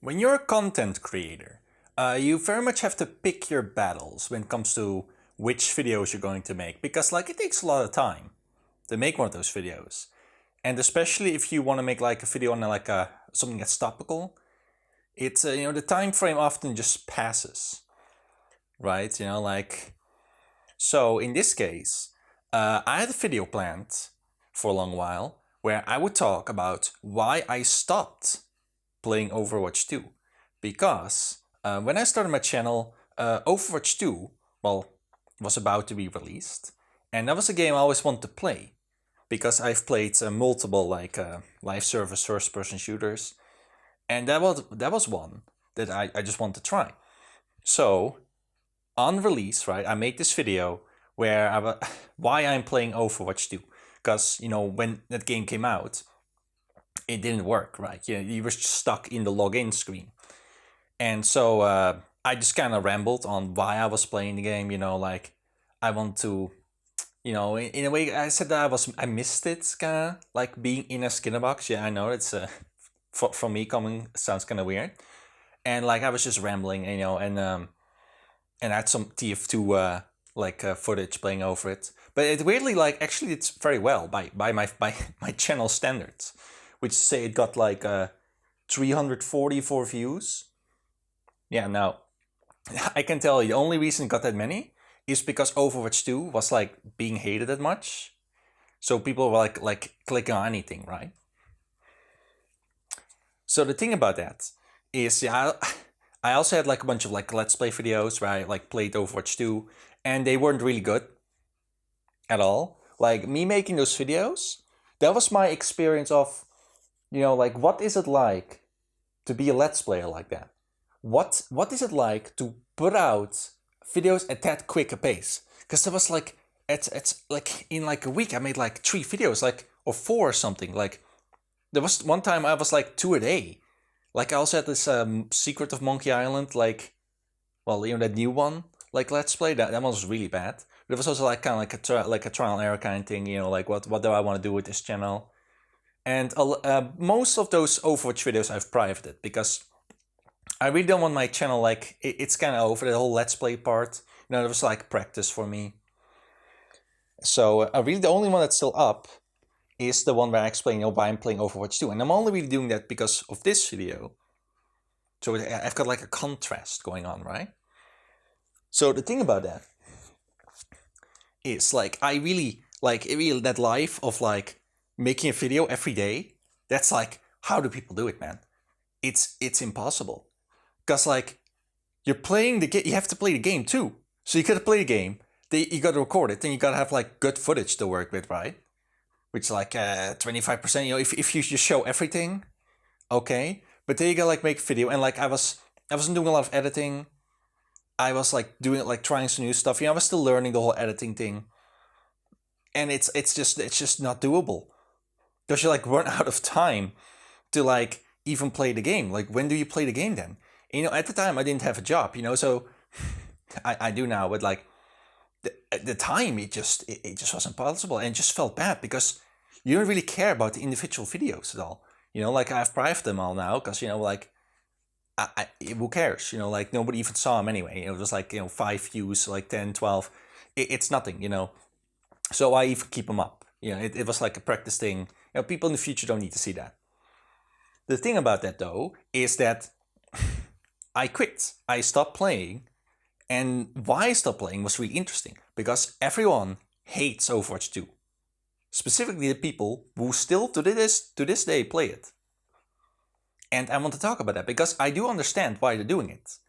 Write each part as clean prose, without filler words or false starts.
When you're a content creator, you very much have to pick your battles when it comes to which videos you're going to make, because like it takes a lot of time to make one of those videos. And especially if you want to make like a video on like something that's topical, it's the time frame often just passes, right? So in this case, I had a video planned for a long while where I would talk about why I stopped playing Overwatch 2. Because when I started my channel, Overwatch 2, well, was about to be released. And that was a game I always wanted to play. Because I've played multiple live service first person shooters. And that was one that I just wanted to try. So, on release, right, I made this video where why I'm playing Overwatch 2. Because, when that game came out, it didn't work, right? You were stuck in the login screen. And so I just kind of rambled on why I was playing the game, I want to, in a way, I said that I missed it, kind of, like being in a Skinner box. Yeah, I know, it's, from me coming, sounds kind of weird. And like, I was just rambling, and I had some TF2, footage playing over it. But it weirdly, actually, it's very well by my channel standards, which say it got 344 views. Yeah, now I can tell you the only reason it got that many is because Overwatch 2 was being hated that much. So people were like clicking on anything, right? So the thing about that is, yeah, I also had a bunch of let's play videos where I played Overwatch 2, and they weren't really good at all. Like me making those videos, that was my experience of, what is it like to be a let's player like that? What is it like to put out videos at that quick a pace? Because it was it's like in a week I made 3 videos, or 4 or something. There was one time I was 2 a day. I also had this Secret of Monkey Island, that new one, let's play that one was really bad. But it was also kind of a trial and error kind of thing. What do I want to do with this channel? And most of those Overwatch videos I've privated because I really don't want my channel it's kind of over the whole let's play part. It was practice for me. So really the only one that's still up is the one where I explain why I'm playing Overwatch 2. And I'm only really doing that because of this video. So I've got a contrast going on, right? So the thing about that is I really that life of making a video every day. That's how do people do it, man? It's impossible. Because you're playing the game, you have to play the game too. So you gotta play the game, then you gotta record it, then you gotta have good footage to work with, right? Which 25%, if you just show everything, okay. But then you gotta make video, and I wasn't doing a lot of editing. I was doing trying some new stuff. I was still learning the whole editing thing. And it's just not doable. Because you run out of time to even play the game. When do you play the game then? At the time I didn't have a job, so I do now, but the time it just wasn't possible, and it just felt bad because you don't really care about the individual videos at all. I've private them all now because who cares? Nobody even saw them anyway. It was 5 views, 10, 12. It's nothing, So I even keep them up. It was a practice thing. People in the future don't need to see that. The thing about that though is that I quit. I stopped playing, and why I stopped playing was really interesting because everyone hates Overwatch 2. Specifically the people who still to this day play it. And I want to talk about that because I do understand why they're doing it.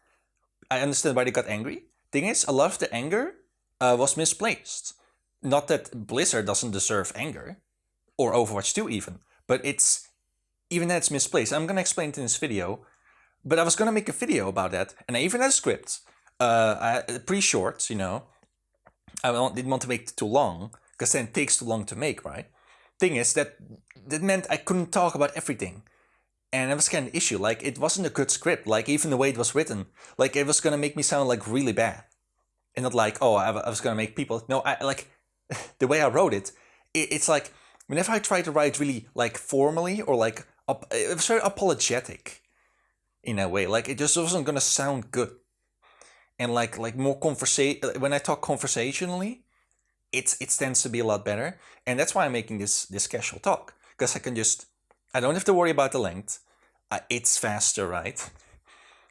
I understand why they got angry. Thing is, a lot of the anger was misplaced. Not that Blizzard doesn't deserve anger, or Overwatch 2 even, but even that it's misplaced. I'm going to explain it in this video, but I was going to make a video about that, and I even had a script, pretty short, I didn't want to make it too long, because then it takes too long to make, right? Thing is, that meant I couldn't talk about everything. And that was kind of an issue. It wasn't a good script. Even the way it was written, it was gonna make me sound really bad, and not I was gonna make people. No, the way I wrote it. It's whenever I try to write really formally or it was very apologetic. in a way. Like it just wasn't gonna sound good. And like more when I talk conversationally, it tends to be a lot better. And that's why I'm making this casual talk, because I don't have to worry about the length. It's faster, right?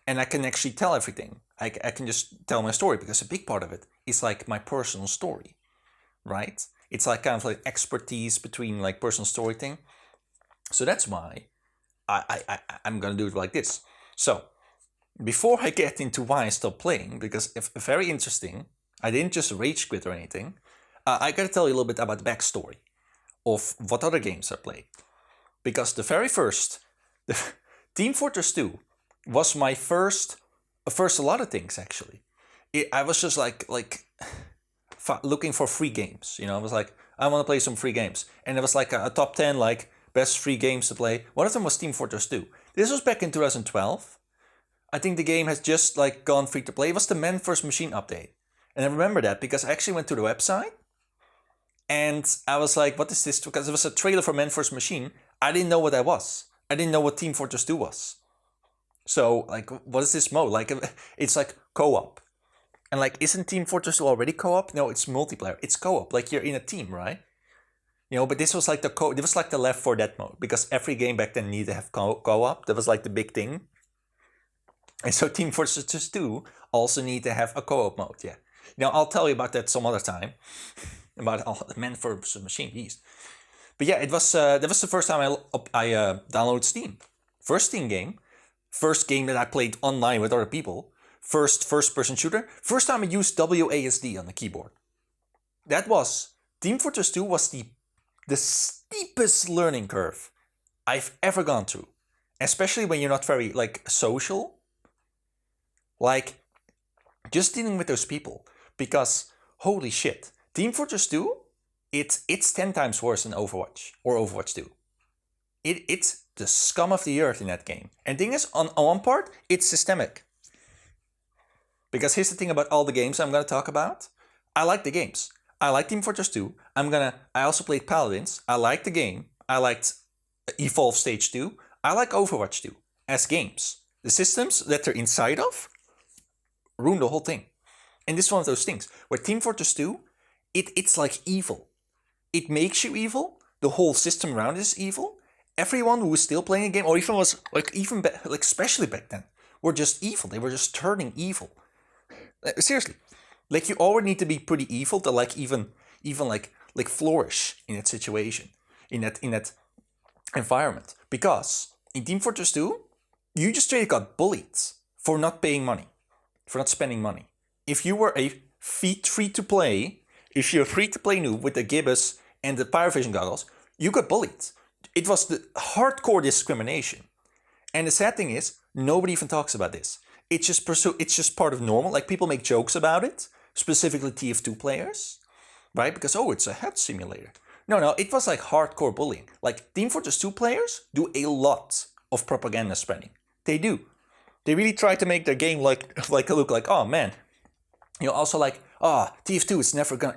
And I can actually tell everything. I can just tell my story, because a big part of it is like my personal story, right? It's like kind of like expertise between like personal story thing. So that's why I'm gonna do it like this. So before I get into why I stopped playing, because if very interesting, I didn't just rage quit or anything. I gotta tell you a little bit about the backstory of what other games I played. Because the very first, the Team Fortress 2 was my first a lot of things actually. I was just like looking for free games. I was like, I want to play some free games, and it was like a top 10 like best free games to play. One of them was Team Fortress 2. This was back in 2012. I think the game has just like gone free to play. It was the Man vs. Machine update, and I remember that because I actually went to the website, and I was like, what is this? Because it was a trailer for Man vs. Machine. I didn't know what that was. I didn't know what Team Fortress 2 was. So, like, what is this mode? Like, it's like co-op. And like, isn't Team Fortress 2 already co-op? No, it's multiplayer. It's co-op. Like, you're in a team, right? But this was like this was like the Left 4 Dead mode, because every game back then needed to have co-op. That was like the big thing. And so Team Fortress 2 also need to have a co-op mode, yeah. Now, I'll tell you about that some other time. About Man vs. Machine Beast. But yeah, that was the first time I downloaded Steam. First Steam game. First game that I played online with other people. First-person shooter. First time I used WASD on the keyboard. That was... Team Fortress 2 was the steepest learning curve I've ever gone through. Especially when you're not very, like, social. Like, just dealing with those people. Because, holy shit. Team Fortress 2, it's 10 times worse than Overwatch. Or Overwatch 2. It's the scum of the earth in that game. And the thing is, on one part, it's systemic. Because here's the thing about all the games I'm going to talk about. I like the games. I like Team Fortress 2. I also played Paladins. I liked the game. I liked Evolve Stage 2. I like Overwatch 2 as games. The systems that they're inside of ruin the whole thing. And this is one of those things where Team Fortress 2, it's like evil. It makes you evil. The whole system around is evil. Everyone who was still playing a game, or even was especially back then, were just evil. They were just turning evil. Seriously, like you already need to be pretty evil to like even like flourish in that situation, in that environment. Because in Team Fortress 2, you just straight got bullied for not paying money, for not spending money. If you were a free to play noob with the gibbous and the Pyrovision goggles, you got bullied. It was the hardcore discrimination. And the sad thing is, nobody even talks about this. It's just part of normal. Like, people make jokes about it, specifically TF2 players, right? Because, it's a health simulator. No, it was like hardcore bullying. Like, Team Fortress 2 players do a lot of propaganda spreading. They do. They really try to make their game like look like, oh man. Also like, TF2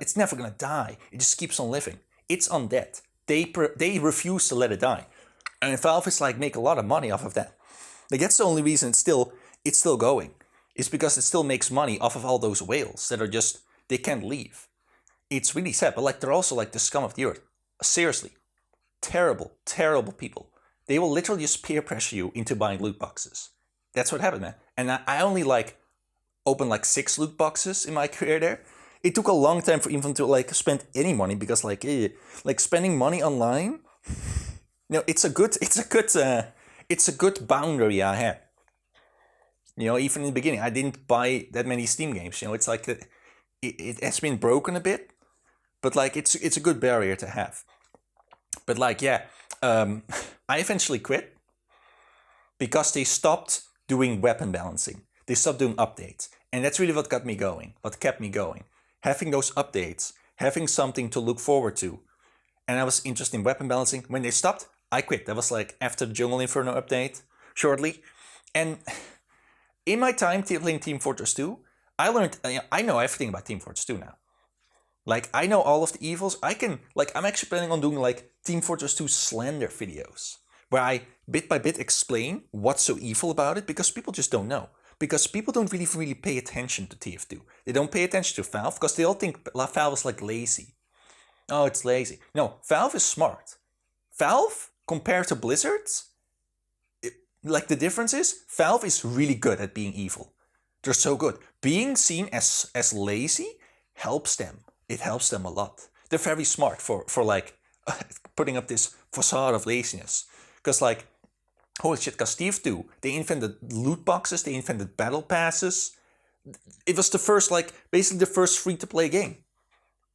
it's never gonna die. It just keeps on living. It's undead. They refuse to let it die. And Valve is like, make a lot of money off of that. Like, that's the only reason it's still going. It's because it still makes money off of all those whales that are just, they can't leave. It's really sad, but like, they're also like the scum of the earth. Seriously. Terrible, terrible people. They will literally just peer pressure you into buying loot boxes. That's what happened, man. And I only opened 6 loot boxes in my career there. It took a long time for even to spend any money, because spending money online, it's a good boundary I had. Even in the beginning, I didn't buy that many Steam games. It's like it has been broken a bit, but it's a good barrier to have. But I eventually quit because they stopped doing weapon balancing. They stopped doing updates, and that's really what got me going. What kept me going. Having those updates, having something to look forward to. And I was interested in weapon balancing. When they stopped, I quit. That was after the Jungle Inferno update, shortly. And in my time playing Team Fortress 2, I learned, I know everything about Team Fortress 2 now. I know all of the evils. I'm actually planning on doing Team Fortress 2 slander videos. where I bit by bit explain what's so evil about it, because people just don't know. Because people don't really pay attention to TF2. They don't pay attention to Valve because they all think Valve is like lazy. Oh, it's lazy. No, Valve is smart. Valve, compared to Blizzard, like the difference is, Valve is really good at being evil. They're so good. Being seen as lazy helps them. It helps them a lot. They're very smart for like putting up this facade of laziness. Because like, holy shit, because TF2, they invented loot boxes, they invented battle passes. It was the first, like, basically the first free-to-play game.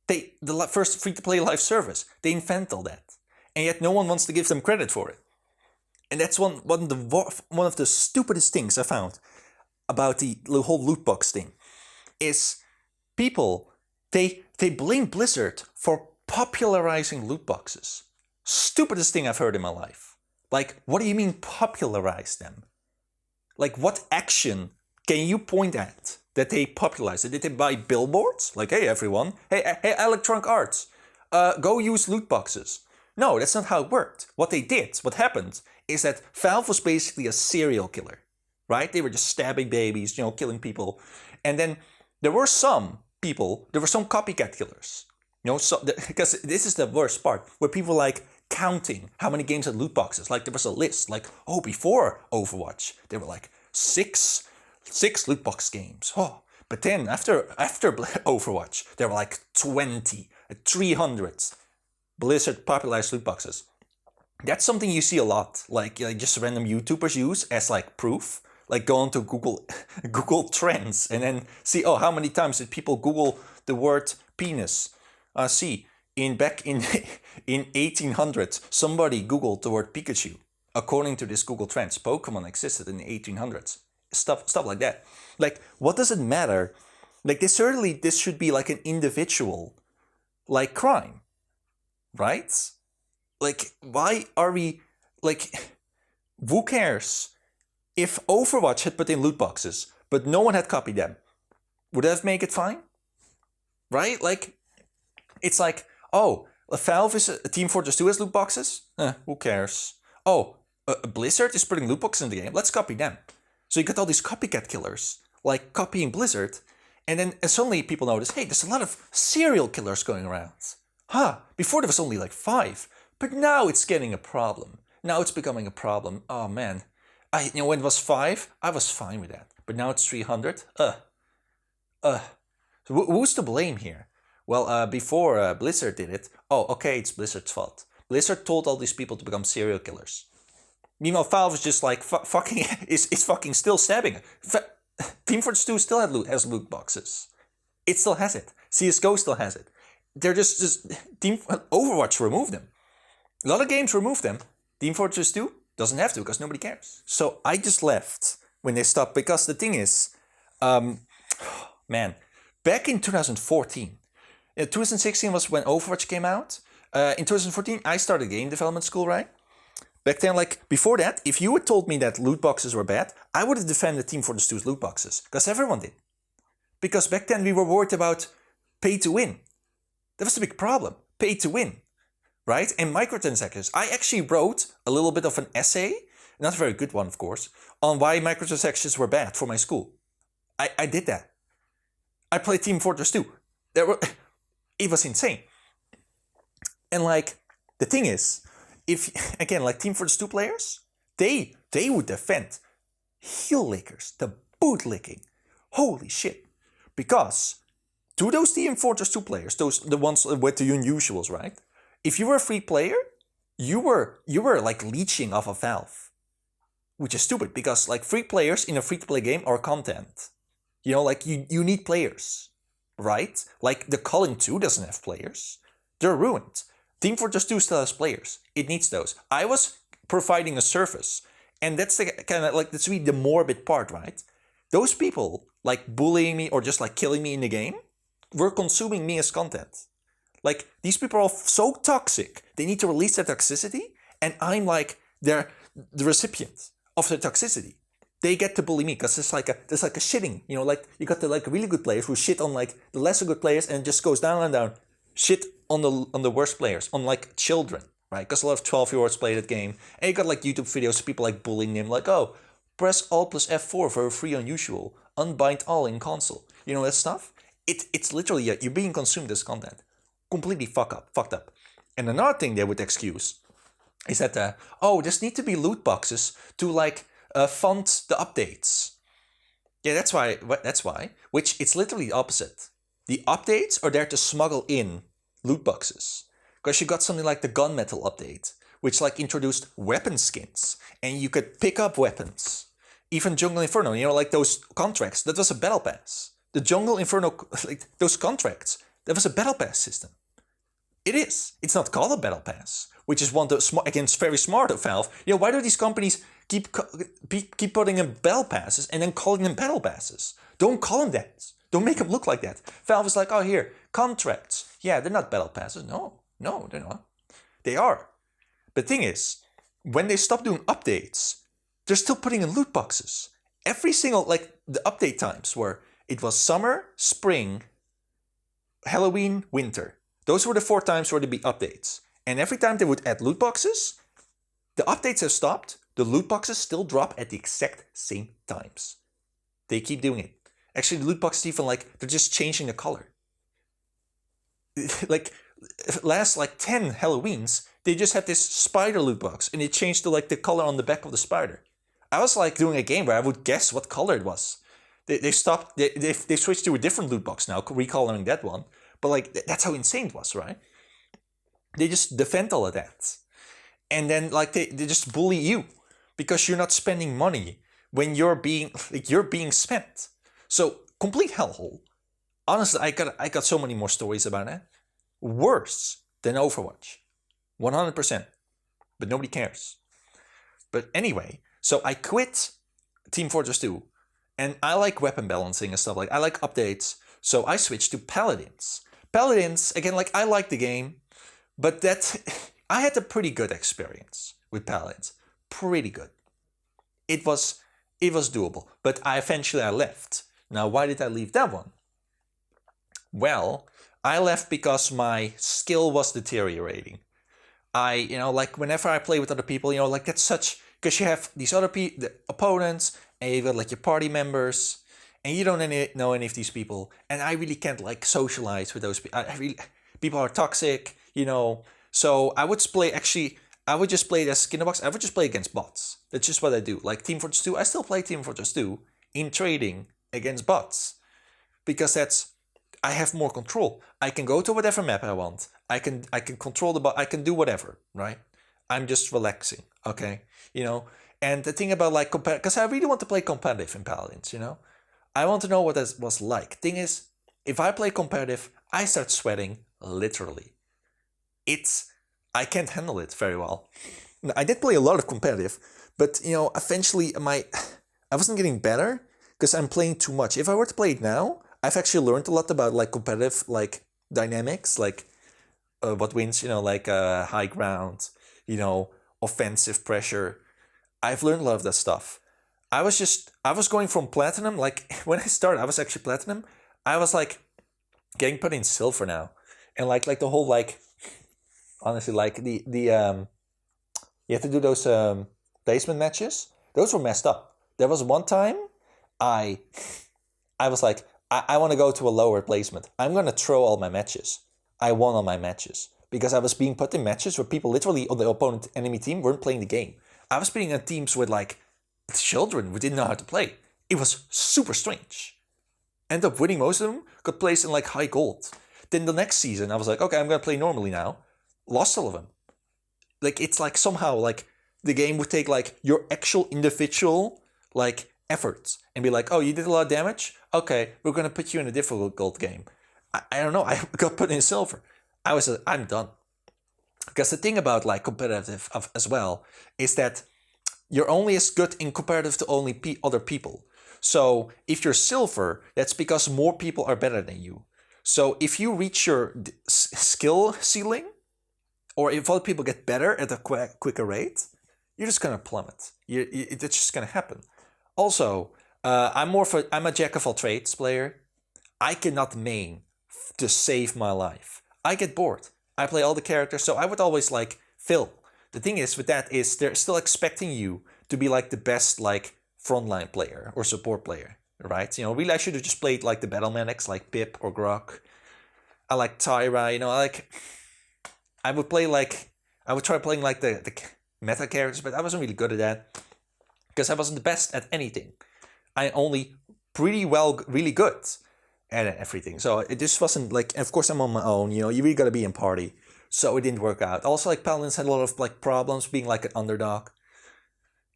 The first free-to-play live service. They invented all that. And yet no one wants to give them credit for it. And that's one of the stupidest things I found about the whole loot box thing. Is people, they blame Blizzard for popularizing loot boxes. Stupidest thing I've heard in my life. Like, what do you mean popularize them? Like, what action can you point at that they popularized it? Did they buy billboards? Like, hey everyone, hey Electronic Arts, go use loot boxes. No, that's not how it worked. What they did, what happened, is that Valve was basically a serial killer, right? They were just stabbing babies, killing people. And then there were some copycat killers. Because this is the worst part, where people like counting how many games had loot boxes. Like there was a list, like, oh, before Overwatch, there were like six loot box games. Oh, but then after Overwatch, there were like 20, 300 Blizzard popularized loot boxes. That's something you see a lot, like just random YouTubers use as like proof. Like go onto Google Trends and then see, oh, how many times did people Google the word penis? Back in 1800s, somebody Googled the word Pikachu. According to this Google Trends, Pokemon existed in the 1800s. Stuff like that. Like, what does it matter? Like, this should be like an individual, like, crime, right? Like, why are we, like, who cares? If Overwatch had put in loot boxes, but no one had copied them, would that make it fine? Right? Like, it's like, oh, Valve is Team Fortress 2 has loot boxes? Who cares? Oh, Blizzard is putting loot boxes in the game. Let's copy them. So you got all these copycat killers, like copying Blizzard, and then suddenly people notice, hey, there's a lot of serial killers going around. Before there was only like 5, but now it's getting a problem. Now it's becoming a problem. Oh man, when it was 5, I was fine with that, but now it's 300. So who's to blame here? Well, before Blizzard did it, oh, okay, it's Blizzard's fault. Blizzard told all these people to become serial killers. Meanwhile, Valve is just like is fucking still stabbing. Team Fortress 2 still has loot boxes. It still has it. CS:GO still has it. They're just Overwatch removed them. A lot of games remove them. Team Fortress 2 doesn't have to because nobody cares. So I just left when they stopped, because the thing is, man, back in 2014. 2016 was when Overwatch came out. In 2014, I started game development school, right? Back then, like, before that, if you had told me that loot boxes were bad, I would have defended Team Fortress 2's loot boxes. Because everyone did. Because back then, we were worried about pay to win. That was the big problem. Pay to win. Right? And microtransactions. I actually wrote a little bit of an essay, not a very good one, of course, on why microtransactions were bad for my school. I did that. I played Team Fortress 2. It was insane. And like, the thing is, if, again, like Team Fortress 2 players, they would defend heel lickers, the bootlicking. Holy shit. Because to those Team Fortress 2 players, the ones with the unusuals, right? If you were a free player, you were like leeching off of Valve. Which is stupid, because like free players in a free-to-play game are content. Like you need players. Right? Like the Calling 2 doesn't have players. They're ruined. Team Fortress 2 still has players. It needs those. I was providing a service. And that's the kind of like, that's really the morbid part, right? Those people like bullying me or just like killing me in the game were consuming me as content. Like, these people are all so toxic. They need to release their toxicity. And I'm like, they're the recipient of their toxicity. They get to bully me because there's like a shitting, like you got the like really good players who shit on like the lesser good players, and it just goes down and down. Shit on the worst players, on like children, right? Because a lot of 12-year-olds play that game. And you got like YouTube videos of people like bullying them, like, oh, press Alt plus F4 for a free unusual, unbind all in console. You know that stuff? It's literally, you're being consumed as content. Completely fucked up. And another thing they would excuse is that, oh, there's need to be loot boxes to like fund the updates. Yeah, that's why. Which it's literally the opposite. The updates are there to smuggle in loot boxes. Because you got something like the gunmetal update, which like introduced weapon skins, and you could pick up weapons. Even Jungle Inferno, you know, like those contracts, that was a battle pass. The Jungle Inferno, like those contracts, that was a battle pass system. It is. It's not called a battle pass, which is one that against very smart of Valve. You know, why do these companies keep putting in battle passes and then calling them battle passes? Don't call them that. Don't make them look like that. Valve is like, oh, here, contracts. Yeah, they're not battle passes. No, they're not. They are. But the thing is, when they stop doing updates, they're still putting in loot boxes. Every single, like, the update times were, it was summer, spring, Halloween, winter. Those were the 4 times where there'd be updates. And every time they would add loot boxes, the updates have stopped, the loot boxes still drop at the exact same times. They keep doing it. Actually, the loot boxes even like, they're just changing the color. Like, last like 10 Halloweens, they just had this spider loot box and it changed to like the color on the back of the spider. I was like doing a game where I would guess what color it was. They stopped, they switched to a different loot box now, recoloring that one. But like, that's how insane it was, right? They just defend all of that. And then like they just bully you because you're not spending money when you're being spent. So complete hellhole. Honestly, I got so many more stories about that. Worse than Overwatch. 100%. But nobody cares. But anyway, so I quit Team Fortress 2. And I like weapon balancing and stuff like I like updates. So I switched to Paladins. Paladins, again, like I like the game. But I had a pretty good experience with Paladins. Pretty good. It was doable. But eventually I left. Now, why did I leave that one? Well, I left because my skill was deteriorating. Like whenever I play with other people, like that's such, because you have these other the opponents, and you got like your party members, and you don't know any of these people, and I really can't like socialize with those people. People are toxic, So I would just play it as skin box. I would just play against bots. That's just what I do. Like Team Fortress 2, I still play Team Fortress 2 in trading against bots, because I have more control. I can go to whatever map I want. I can control the bot. I can do whatever, right? I'm just relaxing, okay? And the thing about like because I really want to play competitive in Paladins, I want to know what that was like. Thing is, if I play competitive, I start sweating literally. I can't handle it very well. I did play a lot of competitive, but eventually I wasn't getting better because I'm playing too much. If I were to play it now, I've actually learned a lot about like competitive like dynamics, like what wins, like high ground, offensive pressure. I've learned a lot of that stuff. I was going from platinum, like when I started, I was actually platinum. I was like getting put in silver now, and like the whole like, honestly, like the you have to do those placement matches. Those were messed up. There was one time I was like, I want to go to a lower placement. I'm going to throw all my matches. I won all my matches because I was being put in matches where people literally on the opponent enemy team weren't playing the game. I was playing on teams with like children who didn't know how to play. It was super strange. Ended up winning most of them, got placed in like high gold. Then the next season I was like, okay, I'm going to play normally now. Lost all of them. Like it's like somehow like the game would take like your actual individual like efforts and be like, oh, you did a lot of damage? Okay, we're going to put you in a difficult game. I don't know, I got put in silver. I'm done. Because the thing about like competitive as well is that you're only as good in comparative to only other people. So if you're silver, that's because more people are better than you. So if you reach your skill ceiling, or if other people get better at a quicker rate, you're just going to plummet. It's just going to happen. Also, I'm a jack of all trades player. I cannot main to save my life. I get bored. I play all the characters, so I would always like fill. The thing is with that is they're still expecting you to be like the best like frontline player or support player, right? You know, really I should have just played like the battle medics like Pip or Grok. I like Tyra, you know, I would play like I would try playing like the meta characters, but I wasn't really good at that because I wasn't the best at anything. I only pretty well really good at everything. So it just wasn't like, of course I'm on my own, you know, you really gotta be in party. So it didn't work out. Also, like Paladins had a lot of like problems being like an underdog.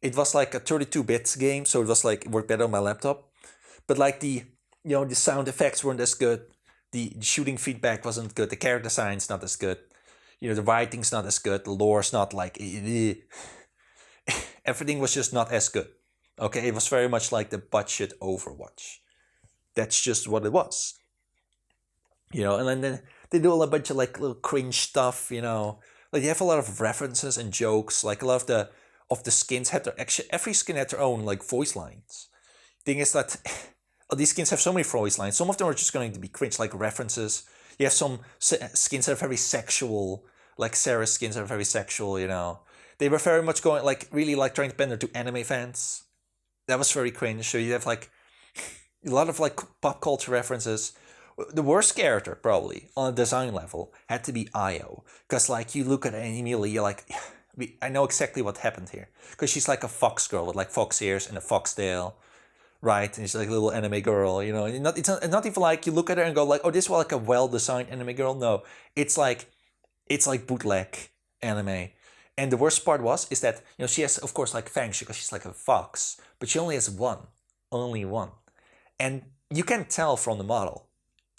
It was like a 32-bit game, so it was like it worked better on my laptop. But like the the sound effects weren't as good. The shooting feedback wasn't good. The character design's not as good. You know, the writing's not as good. The lore's not like everything was just not as good. Okay, it was very much like the budget Overwatch. That's just what it was. You know, and then they do a bunch of like little cringe stuff. You know, like they have a lot of references and jokes. Like a lot of the skins had their actually every skin had their own like voice lines. Thing is that these skins have so many voice lines. Some of them are just going to be cringe, like references. You have some skins that are very sexual, like Sarah's skins are very sexual. You know, they were very much going like really like trying to pander to anime fans. That was very cringe. So you have like a lot of like pop culture references. The worst character probably on a design level had to be Io, because like you look at it and immediately you're like, I know exactly what happened here, because she's like a fox girl with like fox ears and a fox tail, right? And she's like a little anime girl, you know. And it's not even like you look at her and go like, oh, this was like a well designed anime girl. No, it's like bootleg anime. And the worst part is that she has of course like fangs because she's like a fox, but she only has only one, and you can't tell from the model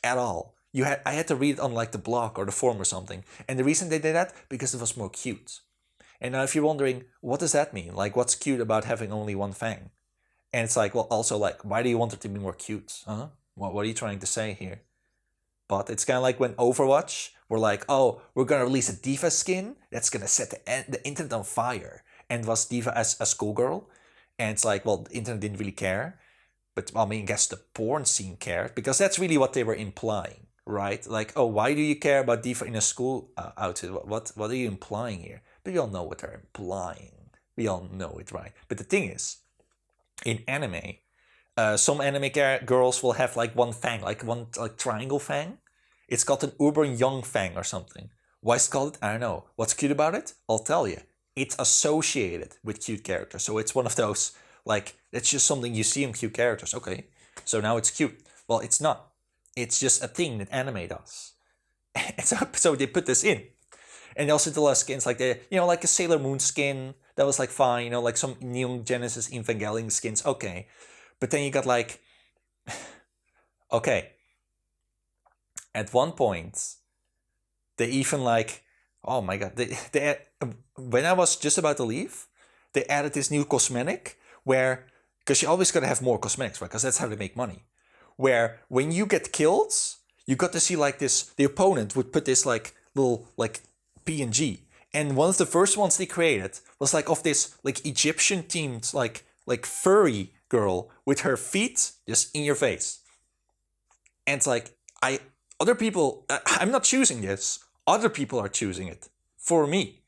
at all. I had to read it on like the blog or the forum or something, and the reason they did that because it was more cute. And now if you're wondering what does that mean, like what's cute about having only one fang, and it's like, well, also like why do you want it to be more cute? Huh? What are you trying to say here? But it's kind of like when Overwatch were like, oh, we're gonna release a D.Va skin that's gonna set the internet on fire, and it was D.Va as a schoolgirl, and it's like, well, the internet didn't really care. But I mean, I guess the porn scene cared, because that's really what they were implying, right? Like, oh, why do you care about D.Va in a school outfit? What are you implying here? But we all know what they're implying. We all know it, right? But the thing is, in anime, some anime girls will have like one fang, like one like triangle fang. It's called an uber young fang or something. Why it's called it? I don't know. What's cute about it? I'll tell you. It's associated with cute characters, so it's one of those. Like, it's just something you see in cute characters. Okay, so now it's cute. Well, it's not. It's just a thing that anime does. And so they put this in. And they also did a lot of skins, like like a Sailor Moon skin. That was like fine, like some Neon Genesis Evangelion skins. Okay. But then you got like, okay. At one point, they even like, oh my god, they when I was just about to leave, they added this new cosmetic where, because you always gotta have more cosmetics, right? Because that's how they make money. Where when you get killed, you got to see like this, the opponent would put this like little like PNG. And one of the first ones they created was like of this like Egyptian themed like furry girl with her feet just in your face. And it's like, other people, I'm not choosing this. Other people are choosing it for me.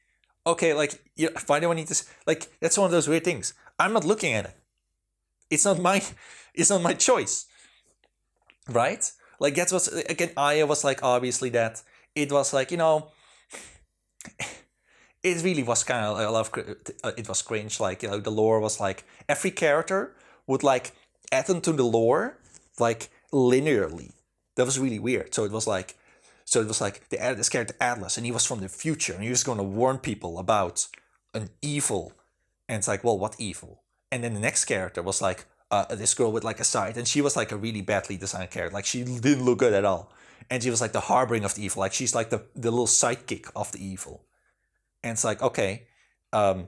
Okay, like, why do I need this? Like, that's one of those weird things. I'm not looking at it. It's not my choice. Right? Like, that's what's, again, Aya was like, obviously that. It was like, it really was kind of, I love, it was cringe. Like, the lore was like, every character would like add into the lore, like, linearly. That was really weird. So it was like, they added this character Atlas, and he was from the future, and he was going to warn people about an evil. And it's like, well, what evil? And then the next character was like this girl with like a side, and she was like a really badly designed character. Like, she didn't look good at all, and she was like the harbinger of the evil. Like, she's like the little sidekick of the evil. And it's like, okay, you're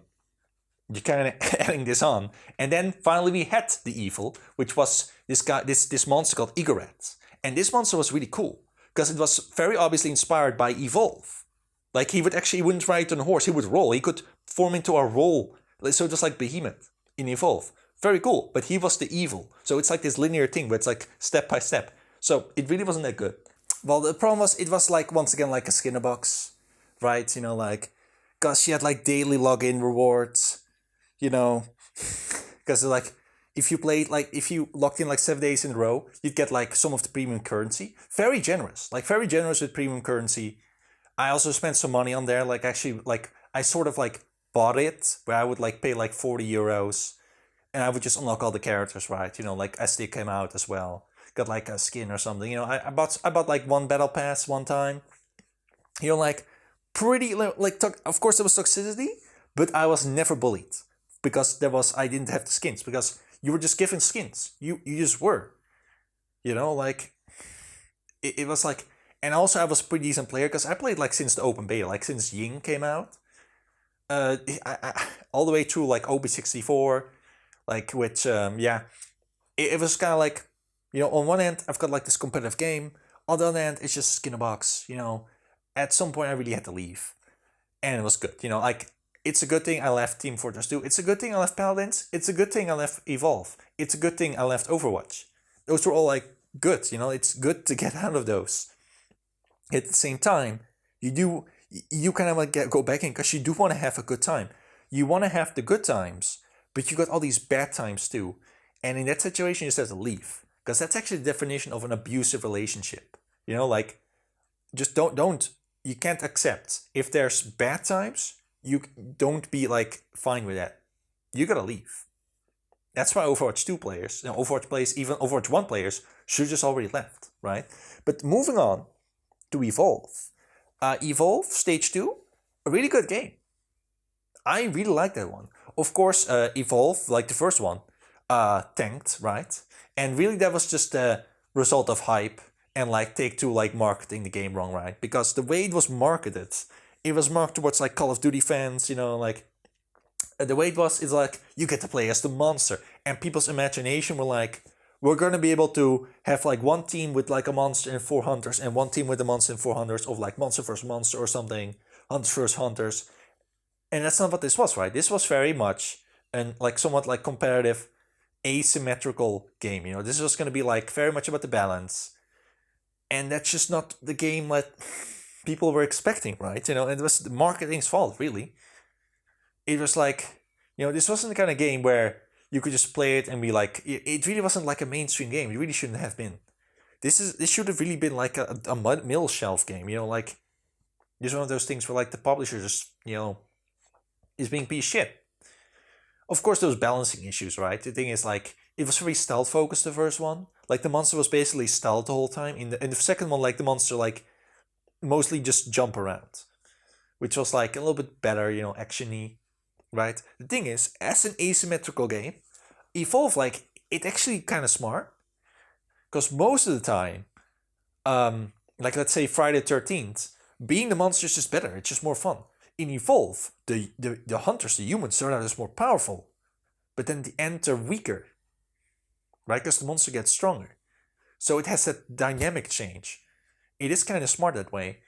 kind of adding this on. And then finally we had the evil, which was this guy, this monster called Igorette. And this monster was really cool, because it was very obviously inspired by Evolve. Like, he wouldn't ride on a horse, he would roll. He could form into a roll. So it was like Behemoth in Evolve. Very cool, but he was the evil. So it's like this linear thing where it's like step by step. So it really wasn't that good. Well, the problem was, it was like, once again, like a Skinner box, right? Like, because she had like daily login rewards, you know, because like if you logged in like 7 days in a row, you'd get like some of the premium currency. Very generous, like very generous with premium currency. I also spent some money on there. Like actually, like I sort of like bought it where I would like pay like 40 euros, and I would just unlock all the characters, right? Like as they came out as well. Got like a skin or something. I bought like one battle pass one time. Like pretty like of course there was toxicity, but I was never bullied because I didn't have the skins because you were just given skins. You just were. Like it was like, and also I was a pretty decent player because I played like since the open beta, like since Ying came out. All the way through like OB64, like which yeah, it was kind of like, on one end I've got like this competitive game, on the other end it's just skin a box. At some point I really had to leave, and it was good. Like it's a good thing I left Team Fortress 2. It's a good thing I left Paladins. It's a good thing I left Evolve. It's a good thing I left Overwatch. Those were all like good. It's good to get out of those. At the same time, you kind of like go back in because you do want to have a good time. You want to have the good times, but you got all these bad times too. And in that situation, you just have to leave because that's actually the definition of an abusive relationship. Like just don't you can't accept if there's bad times. You don't be like fine with that. You gotta leave. That's why Overwatch 2 players, Overwatch players, even Overwatch 1 players should just already left, right? But moving on to Evolve. Evolve Stage 2, a really good game. I really like that one. Of course, Evolve, like the first one, tanked, right? And really that was just a result of hype and like Take-Two like marketing the game wrong, right? Because the way it was marketed, it was marketed towards like Call of Duty fans, like the way it was is like you get to play as the monster, and people's imagination were like, we're gonna be able to have like one team with like a monster and 4 hunters, and one team with a monster and 4 hunters, of like monster versus monster or something, hunters versus hunters. And that's not what this was, right? This was very much an like somewhat like competitive, asymmetrical game. This was gonna be like very much about the balance, and that's just not the game that people were expecting, right? And it was the marketing's fault, really. It was like, this wasn't the kind of game where you could just play it and be like, it really wasn't like a mainstream game. It really shouldn't have been. This should have really been like a middle shelf game. Like it's one of those things where like the publisher just is being piece of shit. Of course, those balancing issues, right? The thing is like it was very stealth focused. The first one, like the monster was basically stealth the whole time. In the second one, like the monster like mostly just jump around, which was like a little bit better, actiony. Right? The thing is, as an asymmetrical game, Evolve, like, it actually kind of smart. Because most of the time, like let's say Friday the 13th, being the monster is just better. It's just more fun. In Evolve, the hunters, the humans, turn out as more powerful. But then the ends are weaker. Right? Because the monster gets stronger. So it has that dynamic change. It is kind of smart that way.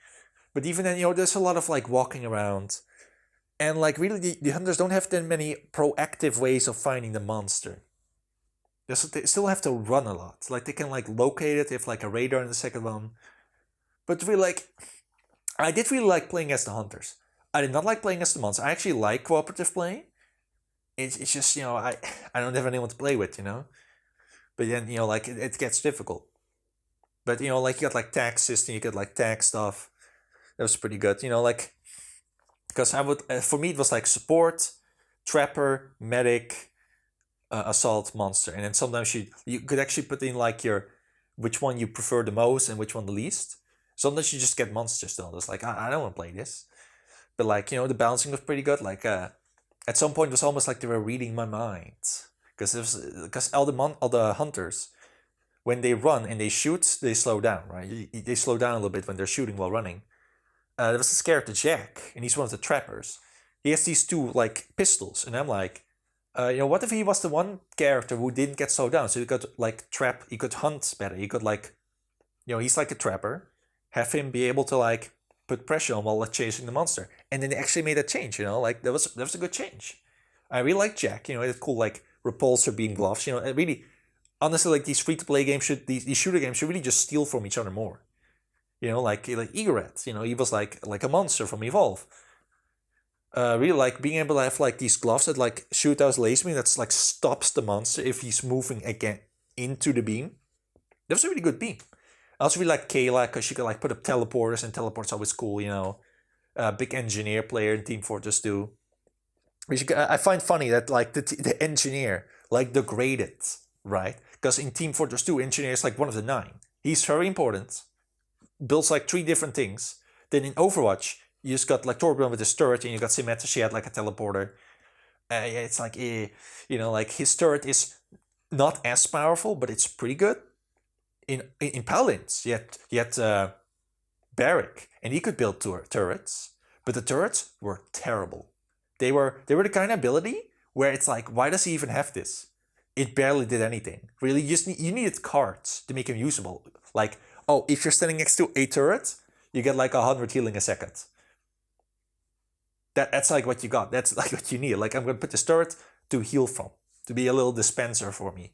But even then, there's a lot of like walking around. And like really, the hunters don't have that many proactive ways of finding the monster. They still have to run a lot. Like they can like locate it if like a radar in the second one. But really, like, I did really like playing as the hunters. I did not like playing as the monster. I actually like cooperative play. It's just I don't have anyone to play with, But then like it gets difficult. But like you got like tag system, you got like tag stuff. That was pretty good. Like. Because I would, for me, it was like support, trapper, medic, assault, monster, and then sometimes you could actually put in like which one you prefer the most and which one the least. Sometimes you just get monsters still. It's like I don't want to play this, but like the balancing was pretty good. Like at some point it was almost like they were reading my mind because all the hunters, when they run and they shoot, they slow down, right? They slow down a little bit when they're shooting while running. There was this character Jack, and he's one of the trappers. He has these two like pistols, and I'm like, what if he was the one character who didn't get slowed down, so he could like trap, he could hunt better, he could like, he's like a trapper. Have him be able to like put pressure on while chasing the monster, and then they actually made a change. Like that was a good change. I really like Jack. It's cool like repulsor being gloves. It really, honestly, like these free to play games these shooter games should really just steal from each other more. Like Egret, he was like a monster from Evolve. Really like being able to have like these gloves that like shoot out laser beam that's like stops the monster if he's moving again into the beam. That was a really good beam. I also really like Kayla because she could like put up teleporters, and teleports always cool, you know. Big engineer player in Team Fortress 2. Which I find funny that like the engineer like degraded, right? Because in Team Fortress 2, engineer is like one of the 9. He's very important. Builds like 3 different things. Then in Overwatch, you just got like Torbjorn with his turret, and you got Symmetra, she had like a teleporter. Yeah, it's like, you know, like his turret is not as powerful, but it's pretty good. In Paladins, you had Barrick, and he could build turrets, but the turrets were terrible. They were the kind of ability where it's like, why does he even have this? It barely did anything. Really, you needed cards to make him usable. Like, oh, if you're standing next to a turret, you get like 100 healing a second. That's like what you got. That's like what you need. Like, I'm gonna put this turret to heal from, to be a little dispenser for me.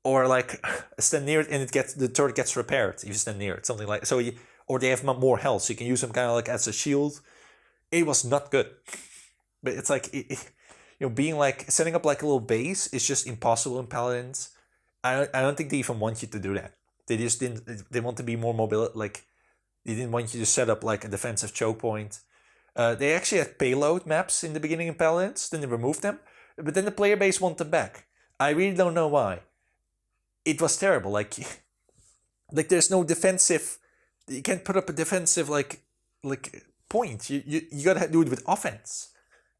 Or like stand near it and the turret gets repaired if you stand near it, something like so. Or they have more health, so you can use them kind of like as a shield. It was not good, but it's like you know, being like setting up like a little base is just impossible in Paladins. I don't think they even want you to do that. They just didn't. They want to be more mobile. Like they didn't want you to set up like a defensive choke point. They actually had payload maps in the beginning in Paladins, then they removed them, but then the player base wanted them back. I really don't know why. It was terrible. Like there's no defensive. You can't put up a defensive like point. You gotta do it with offense.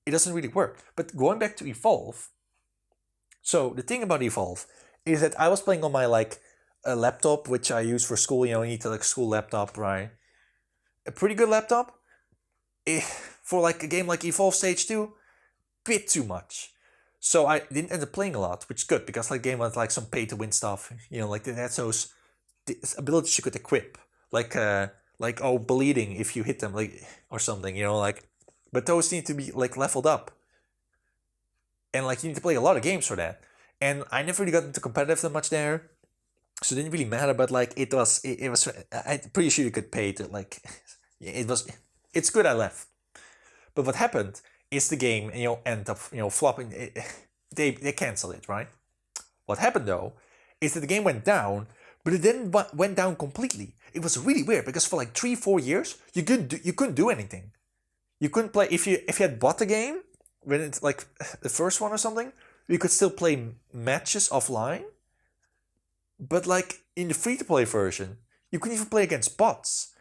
It doesn't really work. But going back to Evolve. So the thing about Evolve is that I was playing on my like a laptop, which I use for school. You know, you need to like school laptop, right? A pretty good laptop. For like a game like Evolve Stage 2, bit too much. So I didn't end up playing a lot, which is good because like game had like some pay to win stuff. You know, like they had those abilities you could equip, like bleeding if you hit them, like or something. You know, like, but those need to be like leveled up, and like you need to play a lot of games for that. And I never really got into competitive that much there, so it didn't really matter. But like it was. I'm pretty sure you could pay to like. It was. It's good I left, but what happened is the game, you know, end up, you know, flopping. They canceled it, right? What happened though is that the game went down, but it didn't went down completely. It was really weird because for like 3-4 years you couldn't do anything. You couldn't play if you had bought the game when it's like the first one or something. You could still play matches offline, but like in the free to play version, you couldn't even play against bots.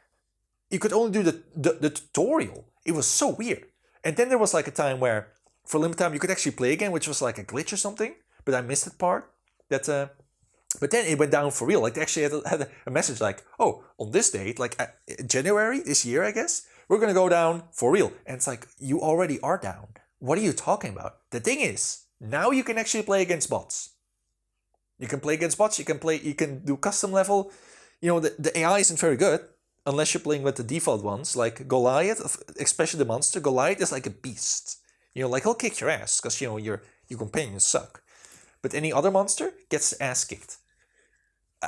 You could only do the tutorial. It was so weird. And then there was like a time where, for limited time, you could actually play again, which was like a glitch or something. But I missed that part. But then it went down for real. Like they actually had a message like, "Oh, on this date, like January this year, I guess, we're gonna go down for real." And it's like, you already are down. What are you talking about? The thing is, now you can actually play against bots. You can play against bots. You can do custom level. You know, the AI isn't very good. Unless you're playing with the default ones, like Goliath, especially the monster, Goliath is like a beast. You know, like he'll kick your ass because you know your companions suck. But any other monster gets ass kicked.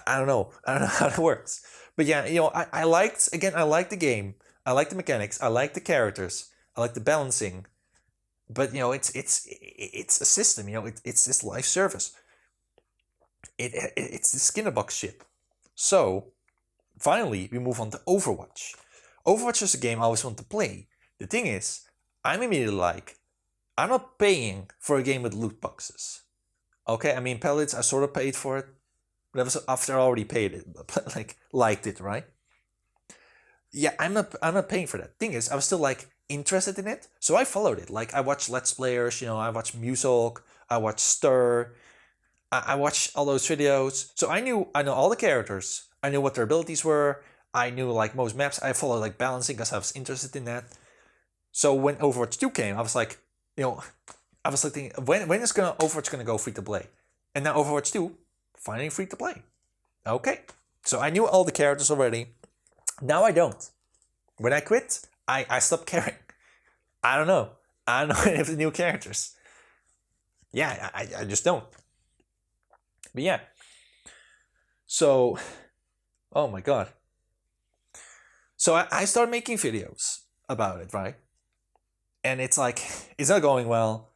I don't know how it works. But yeah, you know, I liked the game. I like the mechanics. I like the characters. I like the balancing. But you know, it's a system. You know, it's this live service. It's the Skinnerbox ship. So finally, we move on to Overwatch. Overwatch is a game I always want to play. The thing is, I'm immediately like, I'm not paying for a game with loot boxes. Okay, I mean, Paladins, I sort of paid for it, but that was after I already paid it, like liked it, right? Yeah, I'm not paying for that. Thing is, I was still like interested in it, so I followed it. Like I watched Let's Players, you know, I watched Musolk, I watched Stir, I watched all those videos, so I know all the characters. I knew what their abilities were. I knew like most maps. I followed like balancing because I was interested in that. So when Overwatch 2 came, I was like, you know, I was like thinking, when is Overwatch gonna go free to play? And now Overwatch 2 finally free to play. Okay, so I knew all the characters already. Now I don't. When I quit, I stopped caring. I don't know. I don't know any of the new characters. Yeah, I just don't. But yeah. So, oh my god. So I started making videos about it, right? and it's like it's not going well.